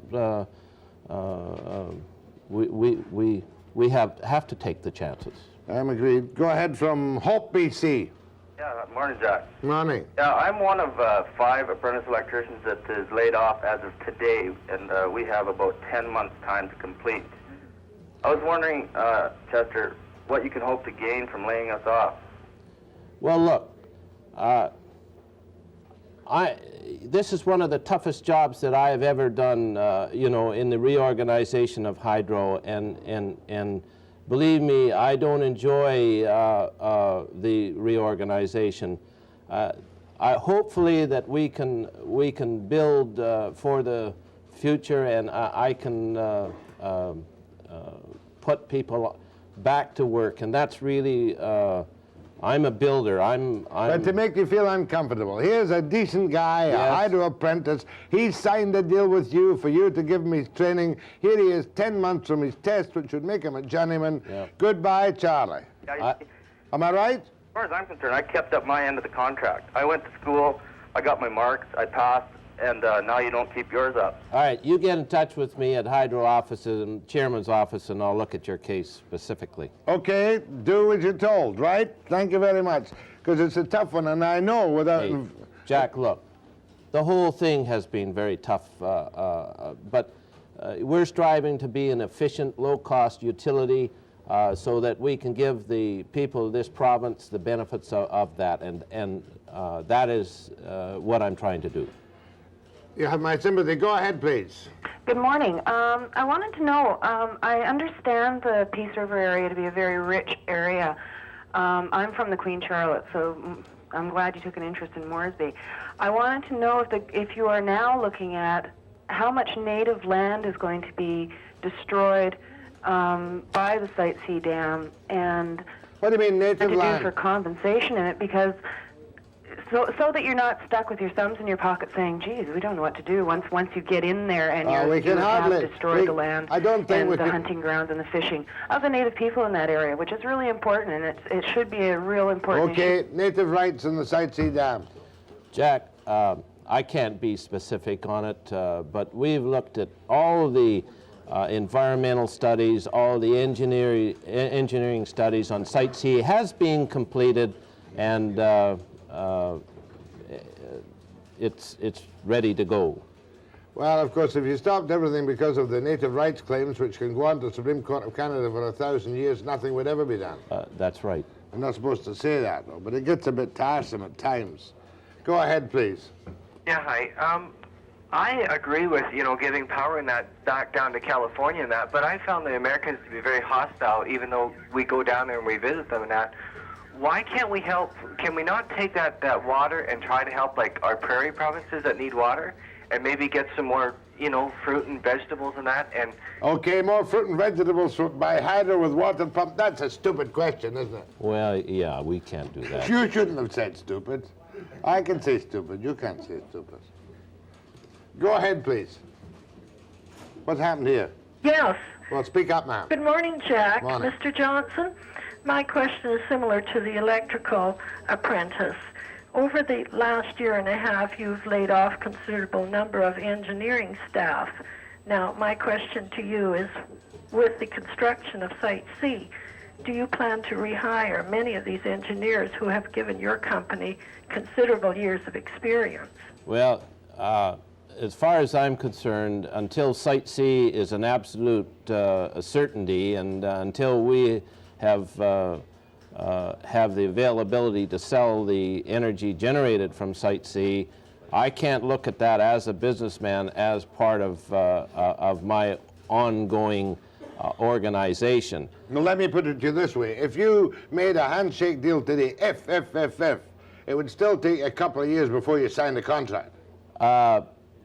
we have to take the chances. I'm agreed. Go ahead from Hope, BC. Yeah, morning, Jack. Morning. Yeah, I'm one of 5 apprentice electricians that is laid off as of today, and we have about 10 months' time to complete. I was wondering, Chester, what you can hope to gain from laying us off. Well, look, this is one of the toughest jobs that I have ever done, you know, in the reorganization of Hydro, and believe me, I don't enjoy the reorganization. Hopefully that we can build for the future, and I can put people back to work, and that's really. I'm a builder. But to make you feel uncomfortable, here's a decent guy, Yes. a Hydro apprentice. He signed a deal with you for you to give him his training. Here he is 10 months from his test, which would make him a journeyman. Yep. Goodbye, Charlie. Am I right? As far as I'm concerned, I kept up my end of the contract. I went to school, I got my marks, I passed, and now you don't keep yours up. All right, you get in touch with me at Hydro office and chairman's office, and I'll look at your case specifically. Okay, do as you're told, right? Thank you very much, because it's a tough one, and I know without... Hey, Jack, look, the whole thing has been very tough, but we're striving to be an efficient, low-cost utility so that we can give the people of this province the benefits of that, and that is what I'm trying to do. You have my sympathy. Go ahead, please. Good morning. I wanted to know, I understand the Peace River area to be a very rich area. I'm from the Queen Charlotte, so I'm glad you took an interest in Moresby. I wanted to know if you are now looking at how much native land is going to be destroyed by the Site C dam, and what do you mean native to land? do for compensation in it, because so that you're not stuck with your thumbs in your pocket saying, geez, we don't know what to do once you get in there and you have destroyed the land and the hunting grounds and the fishing of the native people in that area, which is really important, and it should be a real important issue. Okay, native rights in the Site C dam. Jack, I can't be specific on it, but we've looked at all the environmental studies, all the engineering studies on Site C has been completed, and it's ready to go. Well, of course, if you stopped everything because of the native rights claims, which can go on to the Supreme Court of Canada for 1,000 years, nothing would ever be done. That's right. I'm not supposed to say that, though, but it gets a bit tiresome at times. Go ahead, please. Yeah, hi. I agree with, giving power in that back down to California and that, but I found the Americans to be very hostile, even though we go down there and we visit them and that. Why can't we help? Can we not take that water and try to help, like, our prairie provinces that need water, and maybe get some more, fruit and vegetables and that? And okay, more fruit and vegetables by hydro with water pump. That's a stupid question, isn't it? Well, yeah, we can't do that. You shouldn't have said stupid. I can say stupid. You can't say stupid. Go ahead, please. What's happened here? Yes. Well, speak up, ma'am. Good morning, Jack. Morning. Mr. Johnson, my question is similar to the electrical apprentice. Over the last year and a half, you've laid off a considerable number of engineering staff. Now, my question to you is, with the construction of Site C, do you plan to rehire many of these engineers who have given your company considerable years of experience? Well, as far as I'm concerned, until Site C is an absolute certainty, and until we have the availability to sell the energy generated from Site C, I can't look at that as a businessman as part of my ongoing organization. Well, let me put it to you this way. If you made a handshake deal today, F, it would still take a couple of years before you signed the contract.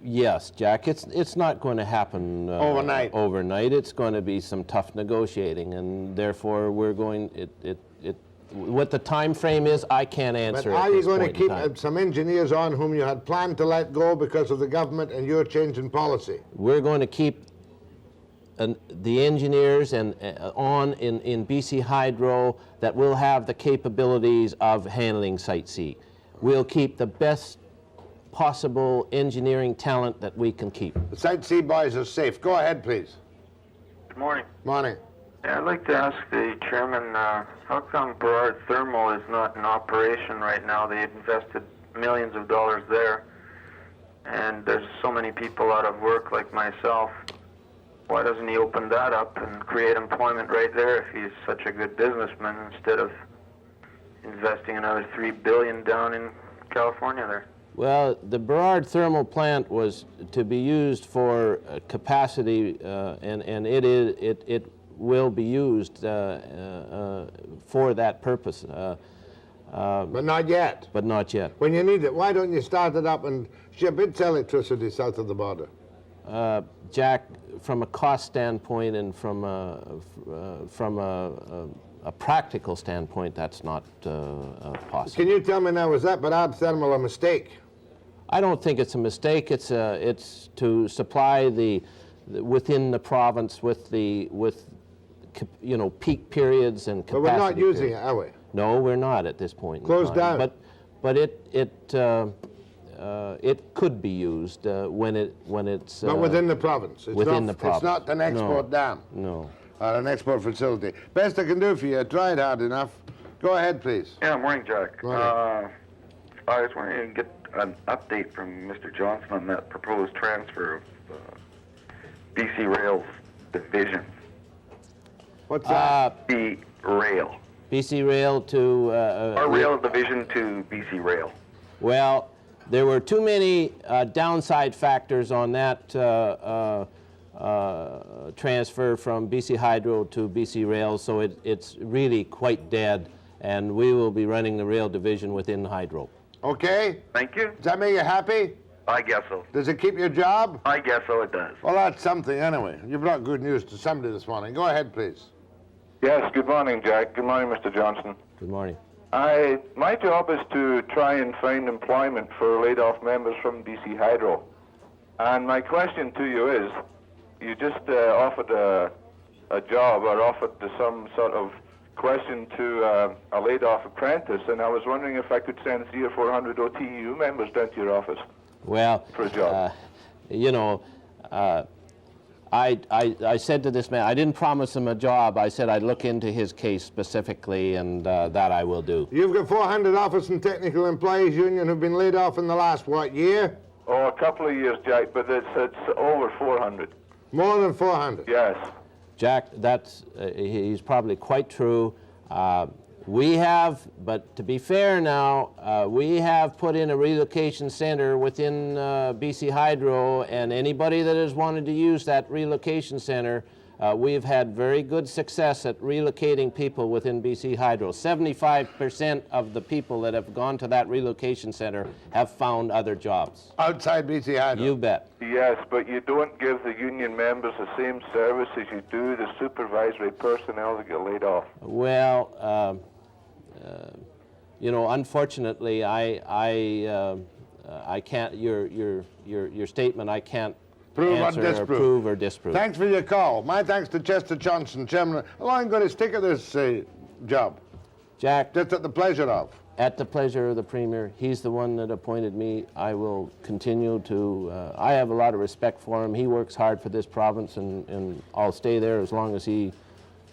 Yes, Jack, it's not going to happen overnight. Overnight, it's going to be some tough negotiating, and therefore we're going. What the time frame is, I can't answer. But are you going to keep some engineers on whom you had planned to let go because of the government and your change in policy? We're going to keep the engineers and in BC Hydro that will have the capabilities of handling Site C. We'll keep the best possible engineering talent that we can keep. The Site C boys are safe. Go ahead, please. Good morning. Morning. Yeah, I'd like to ask the chairman, how come Burrard Thermal is not in operation right now? They had invested millions of dollars there, and there's so many people out of work like myself. Why doesn't he open that up and create employment right there if he's such a good businessman instead of investing another $3 billion down in California there? Well, the Burrard Thermal Plant was to be used for capacity, and it will be used for that purpose. But not yet. But not yet. When you need it, why don't you start it up and ship its electricity south of the border? Jack, from a cost standpoint and from a practical standpoint, that's not possible. Can you tell me now, was that Burrard Thermal a mistake? I don't think it's a mistake. It's to supply within the province with peak periods and capacity. But we're not using periods. it, are we? No, we're not at this point. Closed down. But it could be used when it's. But within the province. The province. It's not an export dam. No. Or an export facility. Best I can do for you. I tried hard enough. Go ahead, please. Yeah, morning, Jack. Morning. I was wondering to get an update from Mr. Johnson on that proposed transfer of BC Rail's division. What's that? Rail. BC Rail to... Our rail division to BC Rail. Well, there were too many downside factors on that transfer from BC Hydro to BC Rail, so it's really quite dead, and we will be running the rail division within Hydro. Okay. Thank you. Does that make you happy? I guess so. Does it keep your job? I guess so, it does. Well, that's something anyway. You brought good news to somebody this morning. Go ahead, please. Yes, good morning, Jack. Good morning, Mr. Johnson. Good morning. My job is to try and find employment for laid-off members from BC Hydro. And my question to you is, you just offered a job or offered some sort of question to a laid-off apprentice, and I was wondering if I could send 300 or 400 OTU members down to your office. Well, for a job. I said to this man, I didn't promise him a job. I said I'd look into his case specifically, and that I will do. You've got 400 Office and Technical Employees Union who've been laid off in the last, what, year? Oh, a couple of years, Jack, but it's over 400. More than 400? Yes. Jack, he's probably quite true. We have, but to be fair now, we have put in a relocation center within BC Hydro, and anybody that has wanted to use that relocation center, we've had very good success at relocating people within BC Hydro. 75% of the people that have gone to that relocation center have found other jobs. Outside BC Hydro? You bet. Yes, but you don't give the union members the same service as you do the supervisory personnel that get laid off. Well, unfortunately, I can't. Your statement, I can't answer or prove or disprove. Thanks for your call. My thanks to Chester Johnson, Chairman. How long are you going to stick at this job? Jack. Just at the pleasure of? At the pleasure of the Premier. He's the one that appointed me. I will continue to. I have a lot of respect for him. He works hard for this province, and I'll stay there as long as he.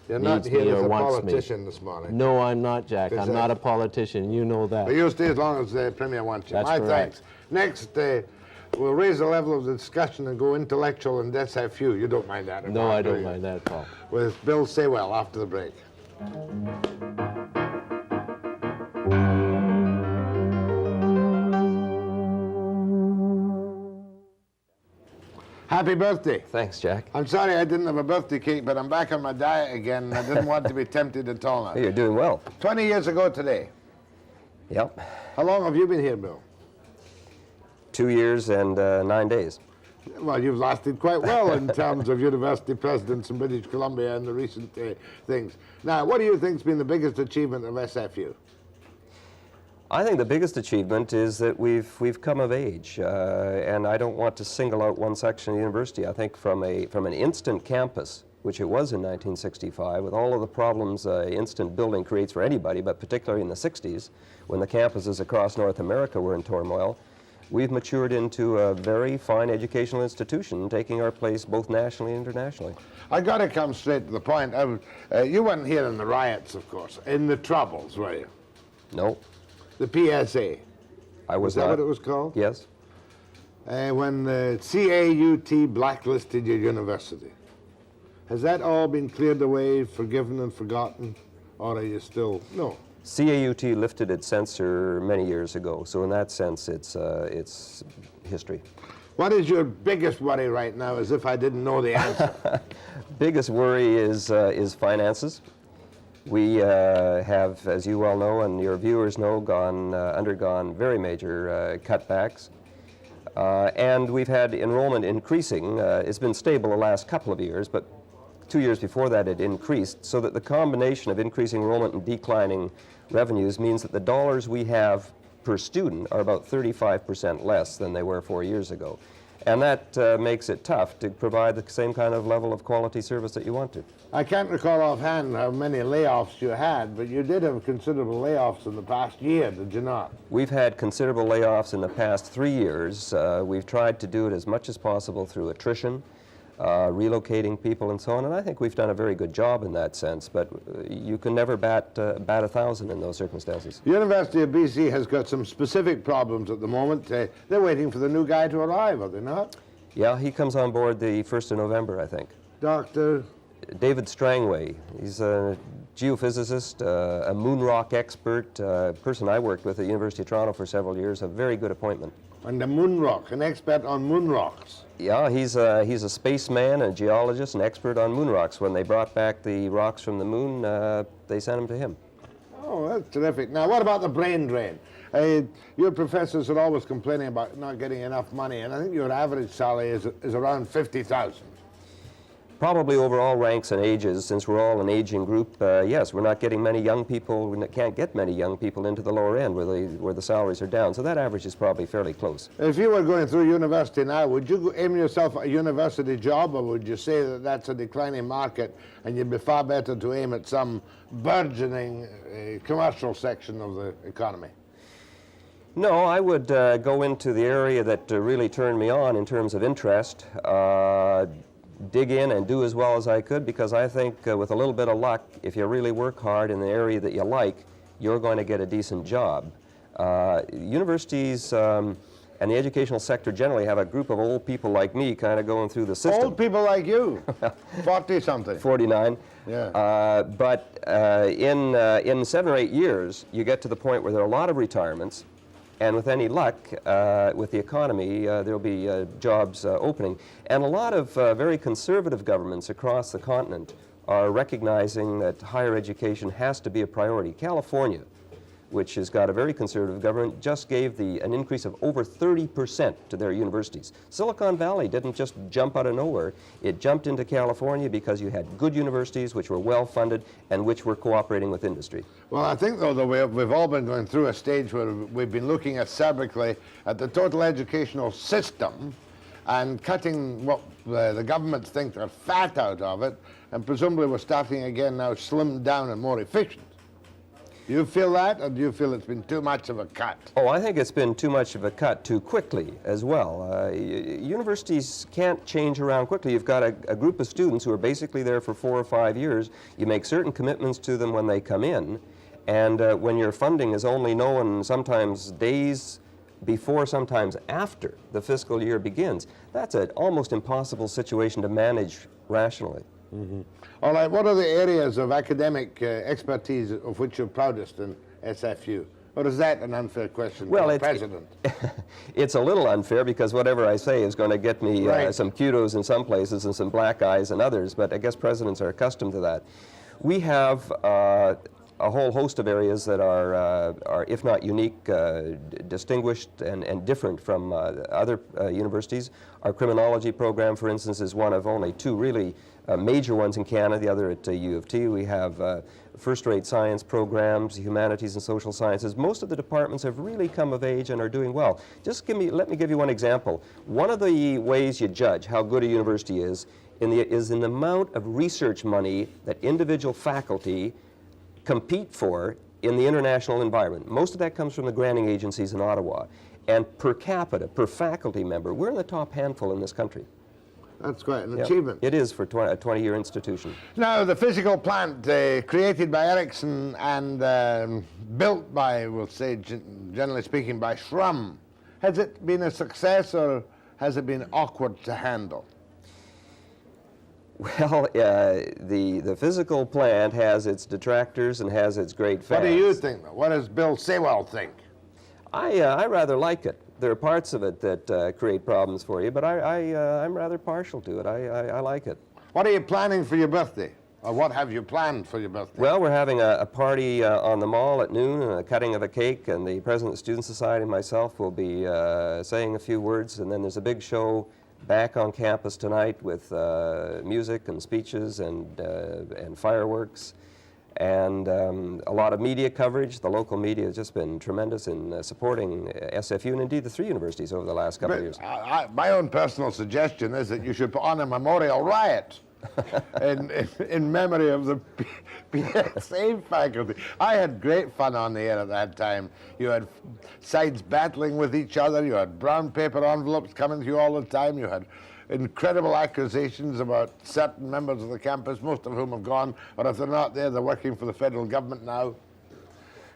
You're not needs here me as or a wants politician me. this morning. No, I'm not, Jack. I'm not a politician. You know that. But you'll stay as long as the Premier wants you. That's My correct. thanks. Next, we'll raise the level of the discussion and go intellectual, and let's have few. You don't mind that? No, I don't mind that at all. With Bill Saywell after the break. Happy birthday. Thanks, Jack. I'm sorry I didn't have a birthday cake, but I'm back on my diet again, and I didn't want to be tempted at all now. Hey, you're doing well. 20 years ago today. Yep. How long have you been here, Bill? 2 years and 9 days. Well, you've lasted quite well in terms of university presidents in British Columbia and the recent things. Now, what do you think's been the biggest achievement of SFU? I think the biggest achievement is that we've come of age, and I don't want to single out one section of the university. I think from an instant campus, which it was in 1965, with all of the problems instant building creates for anybody, but particularly in the 60s, when the campuses across North America were in turmoil, we've matured into a very fine educational institution, taking our place both nationally and internationally. I got to come straight to the point. You weren't here in the riots, of course, in the Troubles, were you? No. The PSA. I was Is that not. what it was called? Yes. When the CAUT blacklisted your university. Has that all been cleared away, forgiven and forgotten, or are you still, no? CAUT lifted its censor many years ago, so in that sense, it's history. What is your biggest worry right now, as if I didn't know the answer? Biggest worry is finances. We have, as you well know, and your viewers know, undergone very major cutbacks. And we've had enrollment increasing. It's been stable the last couple of years, but 2 years before that it increased, so that the combination of increasing enrollment and declining revenues means that the dollars we have per student are about 35% less than they were 4 years ago. And that makes it tough to provide the same kind of level of quality service that you want to. I can't recall offhand how many layoffs you had, but you did have considerable layoffs in the past year, did you not? We've had considerable layoffs in the past 3 years. We've tried to do it as much as possible through attrition, relocating people and so on, and I think we've done a very good job in that sense, but you can never bat 1,000 in those circumstances. The University of BC has got some specific problems at the moment. They're waiting for the new guy to arrive, are they not? Yeah, he comes on board the 1st of November, I think. Dr. David Strangway. He's a geophysicist, a moon rock expert, a person I worked with at the University of Toronto for several years, a very good appointment. And the moon rock, an expert on moon rocks. Yeah, he's a spaceman, a geologist, an expert on moon rocks. When they brought back the rocks from the moon, they sent them to him. Oh, that's terrific. Now, what about the brain drain? Your professors are always complaining about not getting enough money, and I think your average salary is around $50,000. Probably over all ranks and ages, since we're all an aging group, yes, we're not getting many young people, we can't get many young people into the lower end where the salaries are down, so that average is probably fairly close. If you were going through university now, would you aim yourself at a university job, or would you say that that's a declining market and you'd be far better to aim at some burgeoning commercial section of the economy? No, I would go into the area that really turned me on in terms of interest, dig in and do as well as I could, because I think with a little bit of luck, if you really work hard in the area that you like, you're going to get a decent job. Universities and the educational sector generally have a group of old people like me kind of going through the system. Old people like you, 40-something. 49. Yeah. But in 7 or 8 years, you get to the point where there are a lot of retirements, and with any luck, with the economy, there'll be jobs opening. And a lot of very conservative governments across the continent are recognizing that higher education has to be a priority. California, which has got a very conservative government, just gave an increase of over 30% to their universities. Silicon Valley didn't just jump out of nowhere. It jumped into California because you had good universities which were well funded and which were cooperating with industry. Well, I think, though, that we've all been going through a stage where we've been looking at cerebrally at the total educational system and cutting what the governments think are fat out of it, and presumably we're starting again now slimmed down and more efficient. Do you feel that, or do you feel it's been too much of a cut? Oh, I think it's been too much of a cut too quickly as well. Universities can't change around quickly. You've got a group of students who are basically there for 4 or 5 years. You make certain commitments to them when they come in, and when your funding is only known sometimes days before, sometimes after the fiscal year begins, that's an almost impossible situation to manage rationally. Mm-hmm. All right, what are the areas of academic expertise of which you're proudest in SFU? Or is that an unfair question to the President? It's a little unfair, because whatever I say is going to get me some kudos in some places and some black eyes in others, but I guess presidents are accustomed to that. We have a whole host of areas that are if not unique, distinguished and different from other universities. Our criminology program, for instance, is one of only two really major ones in Canada, the other at U of T. We have first-rate science programs, humanities and social sciences. Most of the departments have really come of age and are doing well. Let me give you one example. One of the ways you judge how good a university is in the amount of research money that individual faculty compete for in the international environment. Most of that comes from the granting agencies in Ottawa. And per capita, per faculty member, we're in the top handful in this country. That's quite an achievement. It is for a 20-year institution. Now, the physical plant created by Ericsson and built by, we'll say, generally speaking, by Shrum, has it been a success or has it been awkward to handle? Well, the physical plant has its detractors and has its great fans. What do you think, though? What does Bill Saywell think? I rather like it. There are parts of it that create problems for you, but I'm rather partial to it. I like it. What are you planning for your birthday? Or what have you planned for your birthday? Well, we're having a party on the mall at noon, and a cutting of a cake, and the president of the Student Society and myself will be saying a few words, and then there's a big show back on campus tonight with music and speeches and fireworks. And a lot of media coverage. The local media has just been tremendous in supporting SFU and indeed the three universities over the last couple of years. My own personal suggestion is that you should put on a memorial riot in memory of the PSA faculty. I had great fun on the air at that time. You had sides battling with each other. You had brown paper envelopes coming to you all the time. You had incredible accusations about certain members of the campus, most of whom have gone, or if they're not there, they're working for the federal government now.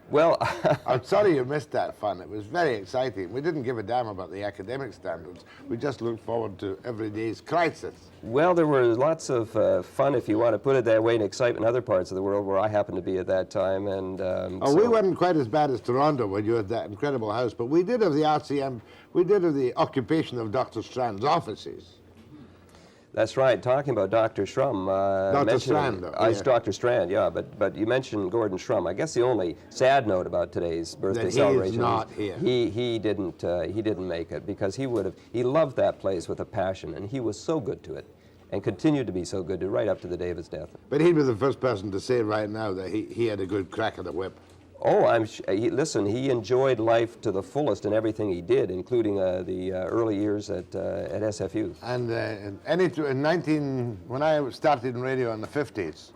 Well, I'm sorry you missed that fun. It was very exciting. We didn't give a damn about the academic standards. We just looked forward to every day's crisis. Well, there was lots of fun, if you want to put it that way, and excitement in other parts of the world where I happened to be at that time. And we weren't quite as bad as Toronto when you had that incredible house, but we did have the RCM, we did have the occupation of Dr. Strand's offices. That's right. Talking about Dr. Shrum. Dr. Strand, though. It's Dr. Strand, yeah. But you mentioned Gordon Shrum. I guess the only sad note about today's birthday celebration is not here. He didn't make it because he loved that place with a passion, and he was so good to it, and continued to be so good to it right up to the day of his death. But he'd be the first person to say right now that he had a good crack at the whip. Oh, listen, he enjoyed life to the fullest in everything he did, including the early years at SFU. And when I started in radio in the 50s,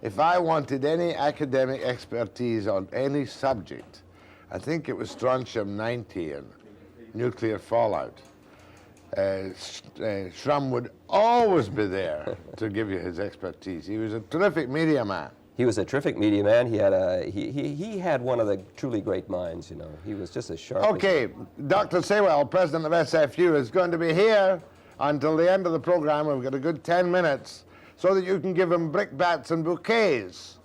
if I wanted any academic expertise on any subject, I think it was strontium-90 and nuclear fallout. Shrum would always be there to give you his expertise. He was a terrific media man. He was a terrific media man. He had one of the truly great minds, you know. He was just as sharp. Okay, Dr. Saywell, president of SFU, is going to be here until the end of the program. We've got a good 10 minutes so that you can give him brickbats and bouquets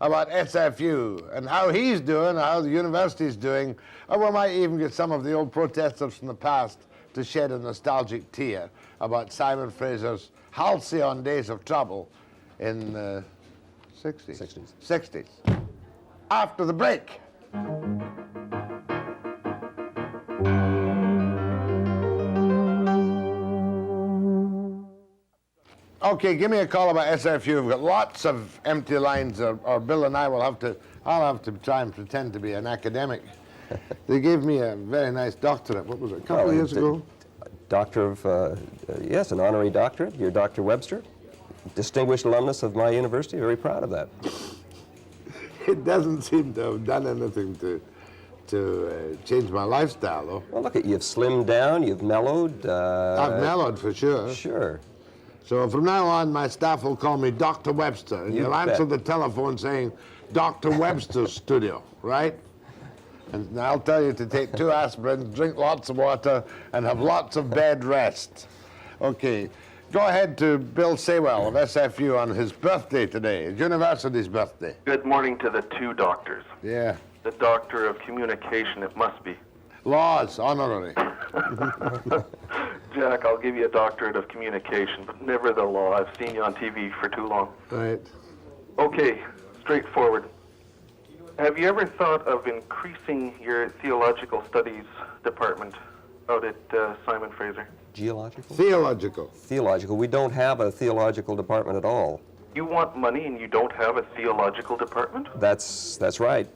about SFU and how he's doing, how the university's doing, or we might even get some of the old protesters from the past to shed a nostalgic tear about Simon Fraser's halcyon days of trouble in the 60s. After the break. Okay, give me a call about SFU. We've got lots of empty lines, or Bill and I'll have to try and pretend to be an academic. They gave me a very nice doctorate. What was it, a couple of years ago? Doctor of, yes, an honorary doctorate. You're Dr. Webster, distinguished alumnus of my university. Very proud of that. It doesn't seem to have done anything to change my lifestyle, though. Well, look, you've slimmed down, you've mellowed. I've mellowed, for sure. Sure. So from now on, my staff will call me Dr. Webster, and you'll answer the telephone saying, Dr. Webster's studio, right? And I'll tell you to take 2 aspirins, drink lots of water, and have lots of bed rest. Okay. Go ahead to Bill Saywell of SFU on his birthday today, his university's birthday. Good morning to the 2 doctors. Yeah. The doctor of communication, it must be. Laws, honorary. Jack, I'll give you a doctorate of communication, but never the law. I've seen you on TV for too long. Right. Okay, straightforward. Have you ever thought of increasing your theological studies department out at Simon Fraser? Geological? Theological. Theological. We don't have a theological department at all. You want money and you don't have a theological department? That's right.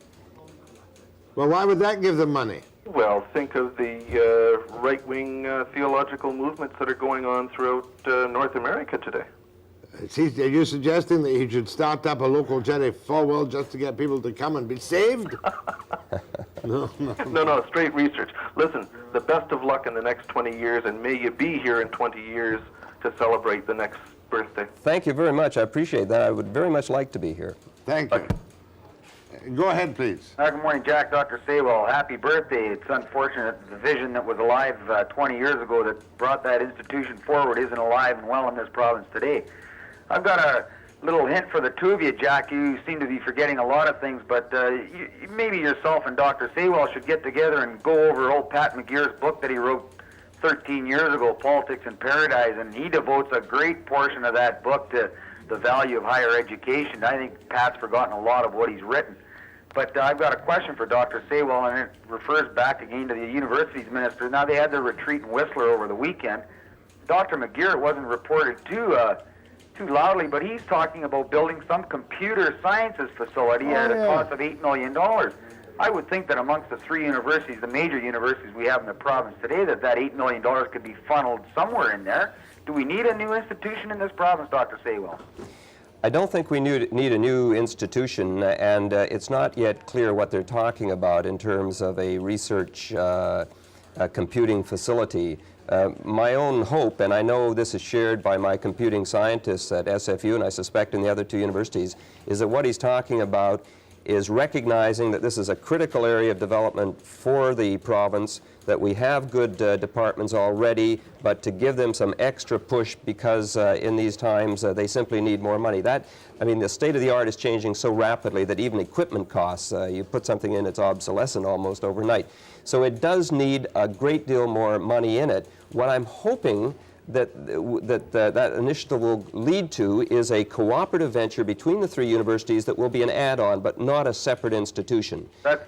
Well, why would that give them money? Well, think of the right-wing theological movements that are going on throughout North America today. Are you suggesting that he should start up a local Jerry Falwell just to get people to come and be saved? No. No, straight research. Listen, the best of luck in the next 20 years, and may you be here in 20 years to celebrate the next birthday. Thank you very much. I appreciate that. I would very much like to be here. Thank you. Go ahead, please. Good morning, Jack. Dr. Saywell, happy birthday. It's unfortunate the vision that was alive 20 years ago that brought that institution forward isn't alive and well in this province today. I've got a little hint for the two of you, Jack. You seem to be forgetting a lot of things, but maybe yourself and Dr. Saywell should get together and go over old Pat McGear's book that he wrote 13 years ago, Politics in Paradise, and he devotes a great portion of that book to the value of higher education. I think Pat's forgotten a lot of what he's written. But I've got a question for Dr. Saywell, and it refers back again to the university's minister. Now, they had their retreat in Whistler over the weekend. Dr. McGear wasn't reported too loudly, but he's talking about building some computer sciences facility at a cost of $8 million. I would think that amongst the three universities, the major universities we have in the province today, that $8 million could be funneled somewhere in there. Do we need a new institution in this province, Dr. Saywell? I don't think we need a new institution, and it's not yet clear what they're talking about in terms of a research computing facility. My own hope, and I know this is shared by my computing scientists at SFU, and I suspect in the other two universities, is that what he's talking about is recognizing that this is a critical area of development for the province, that we have good departments already, but to give them some extra push because in these times they simply need more money. The state of the art is changing so rapidly that even equipment costs, you put something in, it's obsolescent almost overnight. So it does need a great deal more money in it. What I'm hoping that initiative will lead to is a cooperative venture between the three universities that will be an add-on, but not a separate institution. That's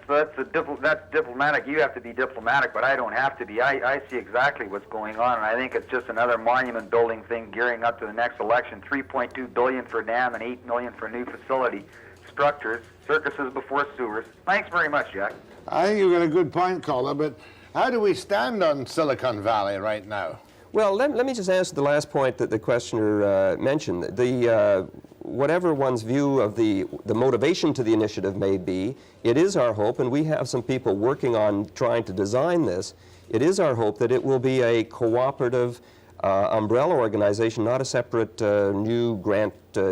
diplomatic. You have to be diplomatic, but I don't have to be. I see exactly what's going on, and I think it's just another monument-building thing gearing up to the next election. $3.2 billion for dam and $8 million for new facility structures, circuses before sewers. Thanks very much, Jack. I think you've got a good point, caller, but how do we stand on Silicon Valley right now? Well, let me just answer the last point that the questioner mentioned. Whatever one's view of the motivation to the initiative may be, it is our hope, and we have some people working on trying to design this, it is our hope that it will be a cooperative umbrella organization, not a separate new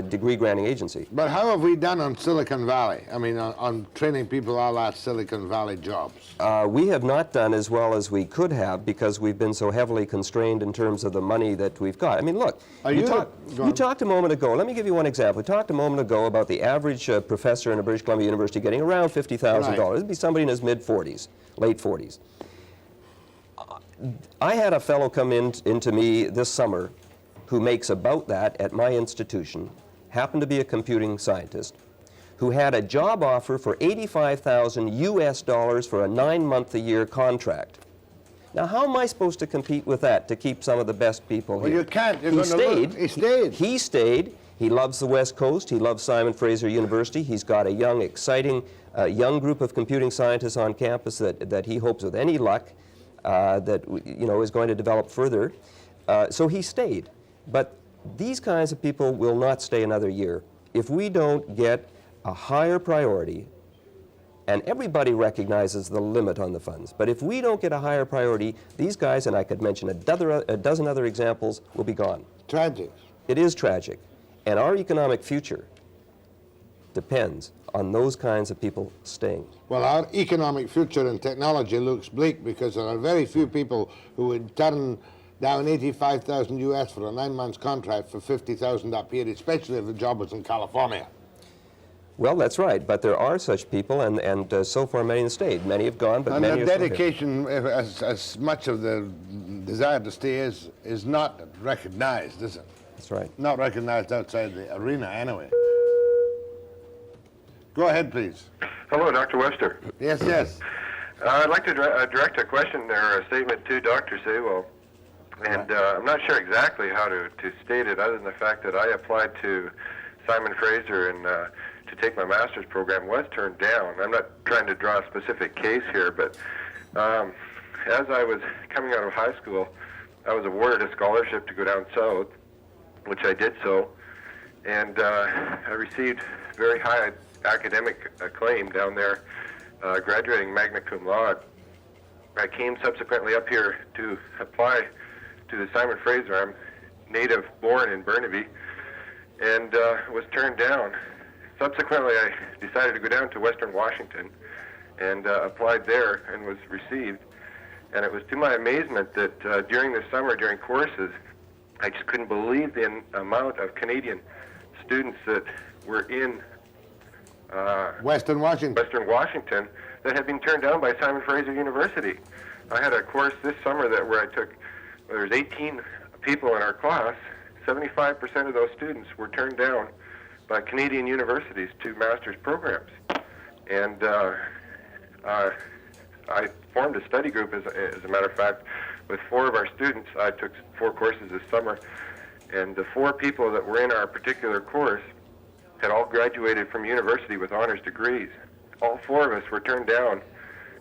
degree granting agency. But how have we done on Silicon Valley? I mean, on training people all that Silicon Valley jobs? We have not done as well as we could have because we've been so heavily constrained in terms of the money that we've got. I mean, look, you talked a moment ago, let me give you one example. We talked a moment ago about the average professor in a British Columbia university getting around $50,000. Right. It'd be somebody in his mid-40s, late 40s. I had a fellow come into me this summer who makes about that at my institution, happened to be a computing scientist, who had a job offer for $85,000 US for a 9-month-a-year contract. Now, how am I supposed to compete with that to keep some of the best people here? Well, you can't. He stayed. He loves the West Coast. He loves Simon Fraser University. He's got a young, exciting, young group of computing scientists on campus that he hopes with any luck that is going to develop further. So he stayed. But these kinds of people will not stay another year. If we don't get a higher priority, and everybody recognizes the limit on the funds, but if we don't get a higher priority, these guys, and I could mention a dozen other examples, will be gone. Tragic. It is tragic. And our economic future depends on those kinds of people staying. Well, our economic future in technology looks bleak because there are very few people who would turn down $85,000 US for a 9-month contract for $50,000 up here, especially if the job was in California. Well, that's right, but there are such people, and so far many have stayed. Many have gone, but many are still here. And the dedication, as much of the desire to stay is not recognized, is it? That's right. Not recognized outside the arena, anyway. Go ahead, please. Hello, Dr. Webster. Yes, yes. I'd like to direct a question or a statement to Dr. Saywell. And I'm not sure exactly how to state it other than the fact that I applied to Simon Fraser and to take my master's program, was turned down. I'm not trying to draw a specific case here, but as I was coming out of high school, I was awarded a scholarship to go down south, which I did so, and I received very high academic acclaim down there, graduating magna cum laude. I came subsequently up here to apply to the Simon Fraser. I'm native born in Burnaby, and was turned down. Subsequently, I decided to go down to Western Washington and applied there and was received. And it was to my amazement that during the summer, during courses, I just couldn't believe the amount of Canadian students that were in Western Washington that had been turned down by Simon Fraser University. I had a course this summer where I took, there was 18 people in our class. 75% of those students were turned down by Canadian universities to master's programs. And I formed a study group, as a matter of fact, with 4 of our students. I took 4 courses this summer, and the 4 people that were in our particular course had all graduated from university with honors degrees. All 4 of us were turned down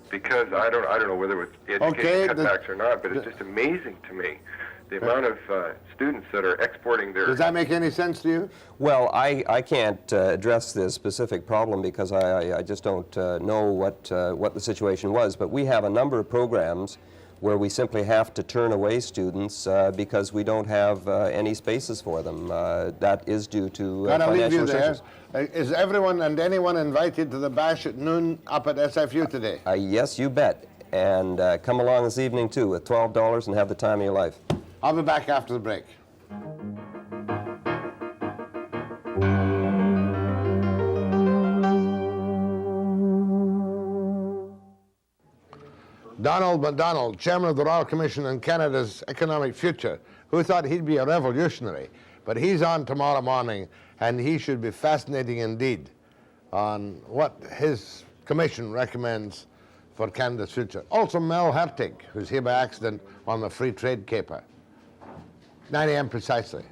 because I don't know whether it's education cutbacks or not, but it's just amazing to me the amount of students that are exporting their... Does that make any sense to you? Well, I can't address this specific problem because I just don't know what the situation was, but we have a number of programs where we simply have to turn away students because we don't have any spaces for them. That is due to financial restrictions. Is everyone and anyone invited to the bash at noon up at SFU today? Yes, you bet. And come along this evening, too, with $12 and have the time of your life. I'll be back after the break. Donald MacDonald, chairman of the Royal Commission on Canada's Economic Future, who thought he'd be a revolutionary, but he's on tomorrow morning, and he should be fascinating indeed on what his commission recommends for Canada's future. Also Mel Hertig, who's here by accident on the Free Trade Caper. 9 a.m. precisely.